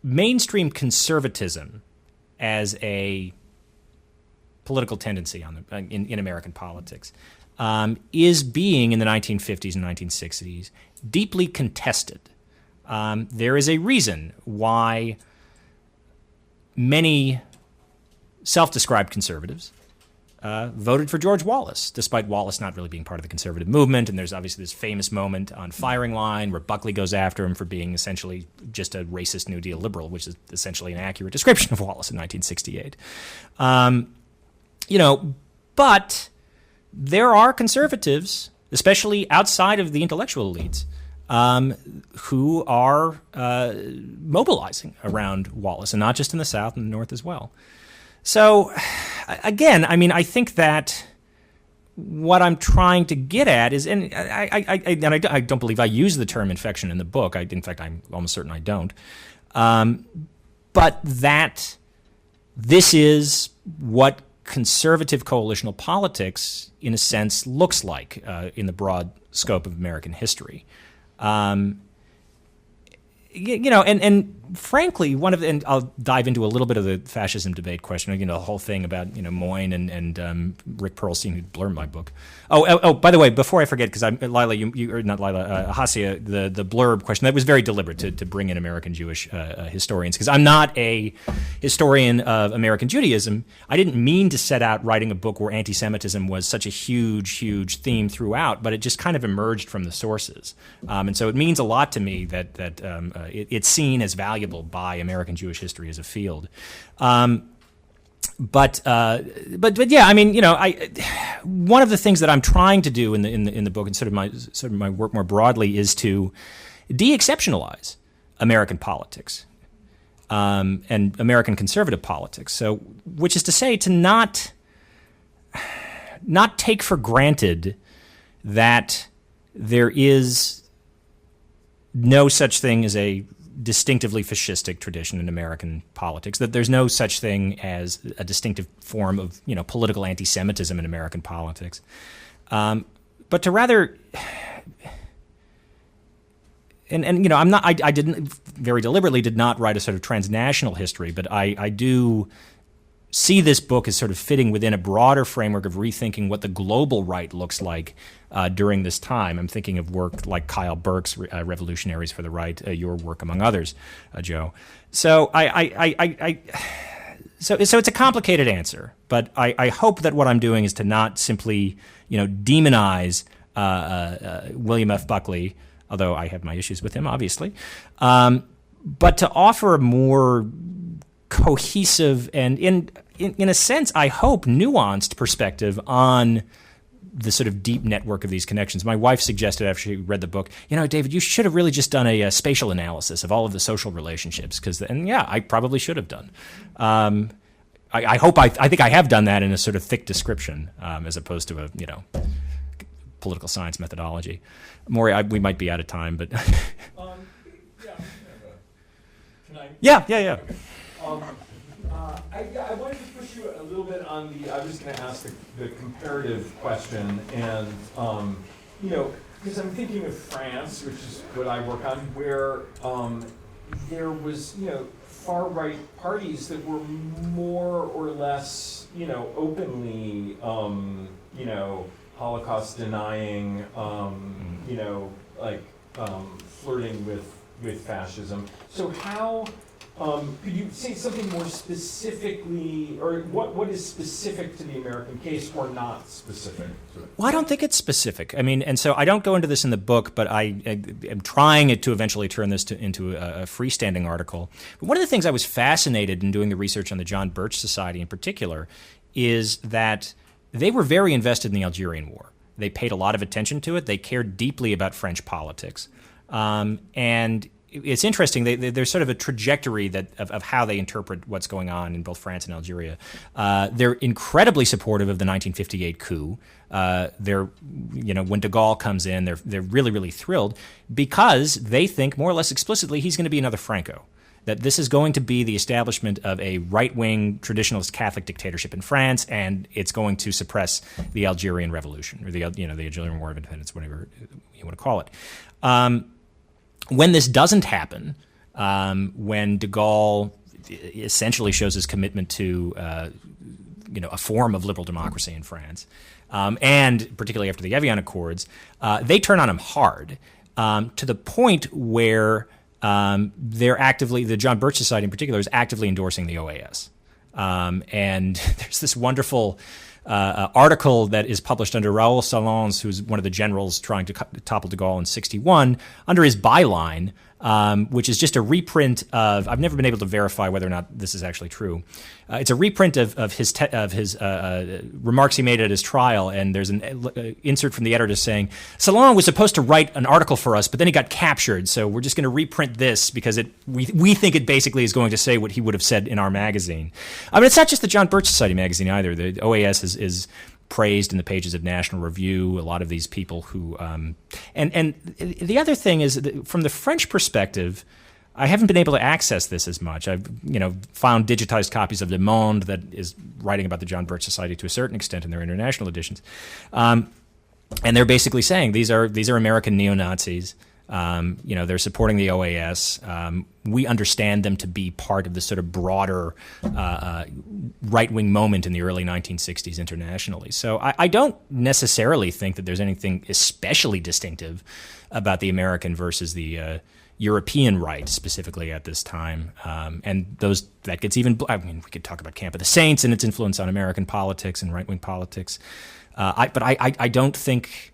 mainstream conservatism as a political tendency in American politics is being, in the 1950s and 1960s, deeply contested. There is a reason why many self-described conservatives voted for George Wallace, despite Wallace not really being part of the conservative movement. And there's obviously this famous moment on firing line where Buckley goes after him for being essentially just a racist New Deal liberal, which is essentially an accurate description of Wallace in 1968. But there are conservatives, especially outside of the intellectual elites, who are mobilizing around Wallace, and not just in the South and the North as well. So, again, I mean, I think that what I'm trying to get at is, and I don't believe I use the term infection in the book. In fact, I'm almost certain I don't. But that this is what conservative coalitional politics, in a sense, looks like in the broad scope of American history. And frankly, and I'll dive into a little bit of the fascism debate question. The whole thing about Moyne and Rick Perlstein, who blurred my book. Oh, by the way, before I forget, because Lila, or not Lila, Hasia, the blurb question, that was very deliberate to bring in American Jewish historians, because I'm not a historian of American Judaism. I didn't mean to set out writing a book where anti-Semitism was such a huge theme throughout, but it just kind of emerged from the sources, and so it means a lot to me that it's seen as valuable by American Jewish history as a field. But yeah, I mean, one of the things that I'm trying to do in the book, and sort of my work more broadly, is to de-exceptionalize American politics and American conservative politics. So, which is to say, to not take for granted that there is no such thing as a distinctively fascistic tradition in American politics, that there's no such thing as a distinctive form of, political anti-Semitism in American politics. But to rather, I didn't, very deliberately did not write a sort of transnational history, but I do see this book as sort of fitting within a broader framework of rethinking what the global right looks like during this time. I'm thinking of work like Kyle Burke's Revolutionaries for the Right, your work among others, Joe. So so it's a complicated answer, but I hope that what I'm doing is to not simply demonize William F. Buckley, although I have my issues with him, obviously, but to offer a more cohesive and, in a sense, I hope, nuanced perspective on the sort of deep network of these connections. My wife suggested after she read the book, David, you should have really just done a spatial analysis of all of the social relationships, I probably should have done. I think I have done that in a sort of thick description, as opposed to a political science methodology. Maury, we might be out of time, but yeah. I wanted to push you a little bit on I was going to ask the comparative question, and, because I'm thinking of France, which is what I work on, where there was, far-right parties that were more or less, openly, Holocaust-denying, flirting with fascism. So how Could you say something more specifically, or what is specific to the American case or not specific to it? Well, I don't think it's specific. I mean, and so I don't go into this in the book, but I am trying to eventually turn this into a freestanding article. But one of the things I was fascinated in doing the research on the John Birch Society in particular is that they were very invested in the Algerian War. They paid a lot of attention to it. They cared deeply about French politics. And it's interesting. There's sort of a trajectory of how they interpret what's going on in both France and Algeria. They're incredibly supportive of the 1958 coup. When de Gaulle comes in, they're really, really thrilled because they think more or less explicitly he's going to be another Franco. That this is going to be the establishment of a right-wing traditionalist Catholic dictatorship in France, and it's going to suppress the Algerian Revolution or the Algerian War of Independence, whatever you want to call it. When this doesn't happen, when de Gaulle essentially shows his commitment to a form of liberal democracy in France, and particularly after the Evian Accords, they turn on him hard to the point where they're actively, the John Birch Society in particular, is actively endorsing the OAS. And there's this wonderful article that is published under Raoul Salons, who's one of the generals trying to topple de Gaulle in 1961, under his byline, which is just a reprint of, I've never been able to verify whether or not this is actually true. It's a reprint of his remarks he made at his trial, and there's an insert from the editor saying, Salon was supposed to write an article for us, but then he got captured, so we're just going to reprint this because we think it basically is going to say what he would have said in our magazine. I mean, it's not just the John Birch Society magazine either. The OAS is praised in the pages of National Review. A lot of these people who, and the other thing is that from the French perspective, I haven't been able to access this as much. I've found digitized copies of Le Monde that is writing about the John Birch Society to a certain extent in their international editions, and they're basically saying these are American neo-Nazis. They're supporting the OAS. We understand them to be part of this sort of broader right-wing moment in the early 1960s internationally. So I don't necessarily think that there's anything especially distinctive about the American versus the European right, specifically at this time. And that gets even, I mean, we could talk about Camp of the Saints and its influence on American politics and right-wing politics. But I don't think,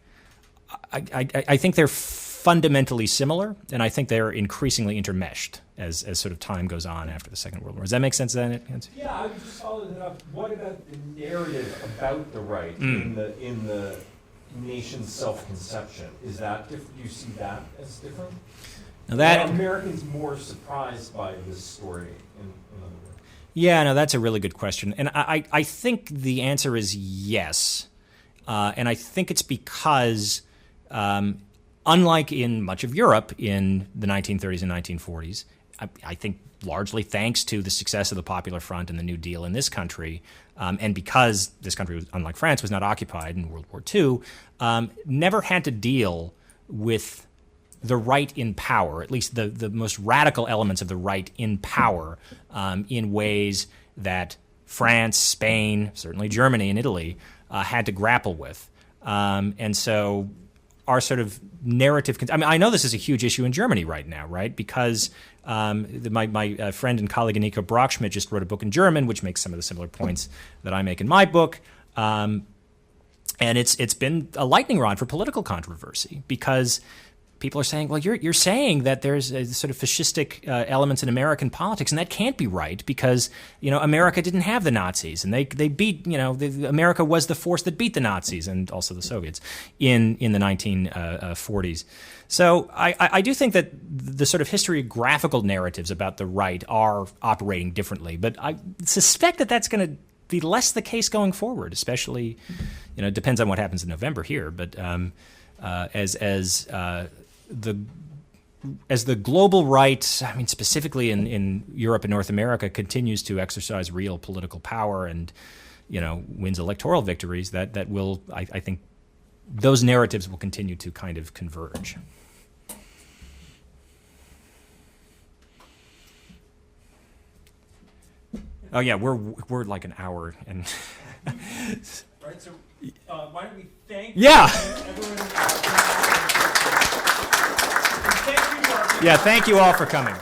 I think they're fundamentally similar, and I think they're increasingly intermeshed as sort of time goes on after the Second World War. Does that make sense then? Yeah, I would just follow that up. What about the narrative about the right in the nation's self-conception? Is that different? Do you see that as different? Now that, are Americans more surprised by this story, in other words? Yeah, no, that's a really good question. And I think the answer is yes. And I think it's because, unlike in much of Europe in the 1930s and 1940s, I think largely thanks to the success of the Popular Front and the New Deal in this country, and because this country, unlike France, was not occupied in World War II, never had to deal with the right in power, at least the most radical elements of the right in power, in ways that France, Spain, certainly Germany and Italy had to grapple with. And so our sort of narrative, I mean, I know this is a huge issue in Germany right now, right? Because my friend and colleague Nico Brockschmidt just wrote a book in German, which makes some of the similar points that I make in my book. And it's been a lightning rod for political controversy because people are saying, well, you're saying that there's a sort of fascistic elements in American politics, and that can't be right because, America didn't have the Nazis, and they beat, America was the force that beat the Nazis and also the Soviets in the 1940s. So I do think that the sort of historiographical narratives about the right are operating differently, but I suspect that that's going to be less the case going forward, especially, it depends on what happens in November here, but as the global right, I mean, specifically in Europe and North America, continues to exercise real political power and, wins electoral victories, that will, I think, those narratives will continue to kind of converge. Oh yeah, we're like an hour and. Right. So why don't we thank everyone. Thank you. Yeah, thank you all for coming.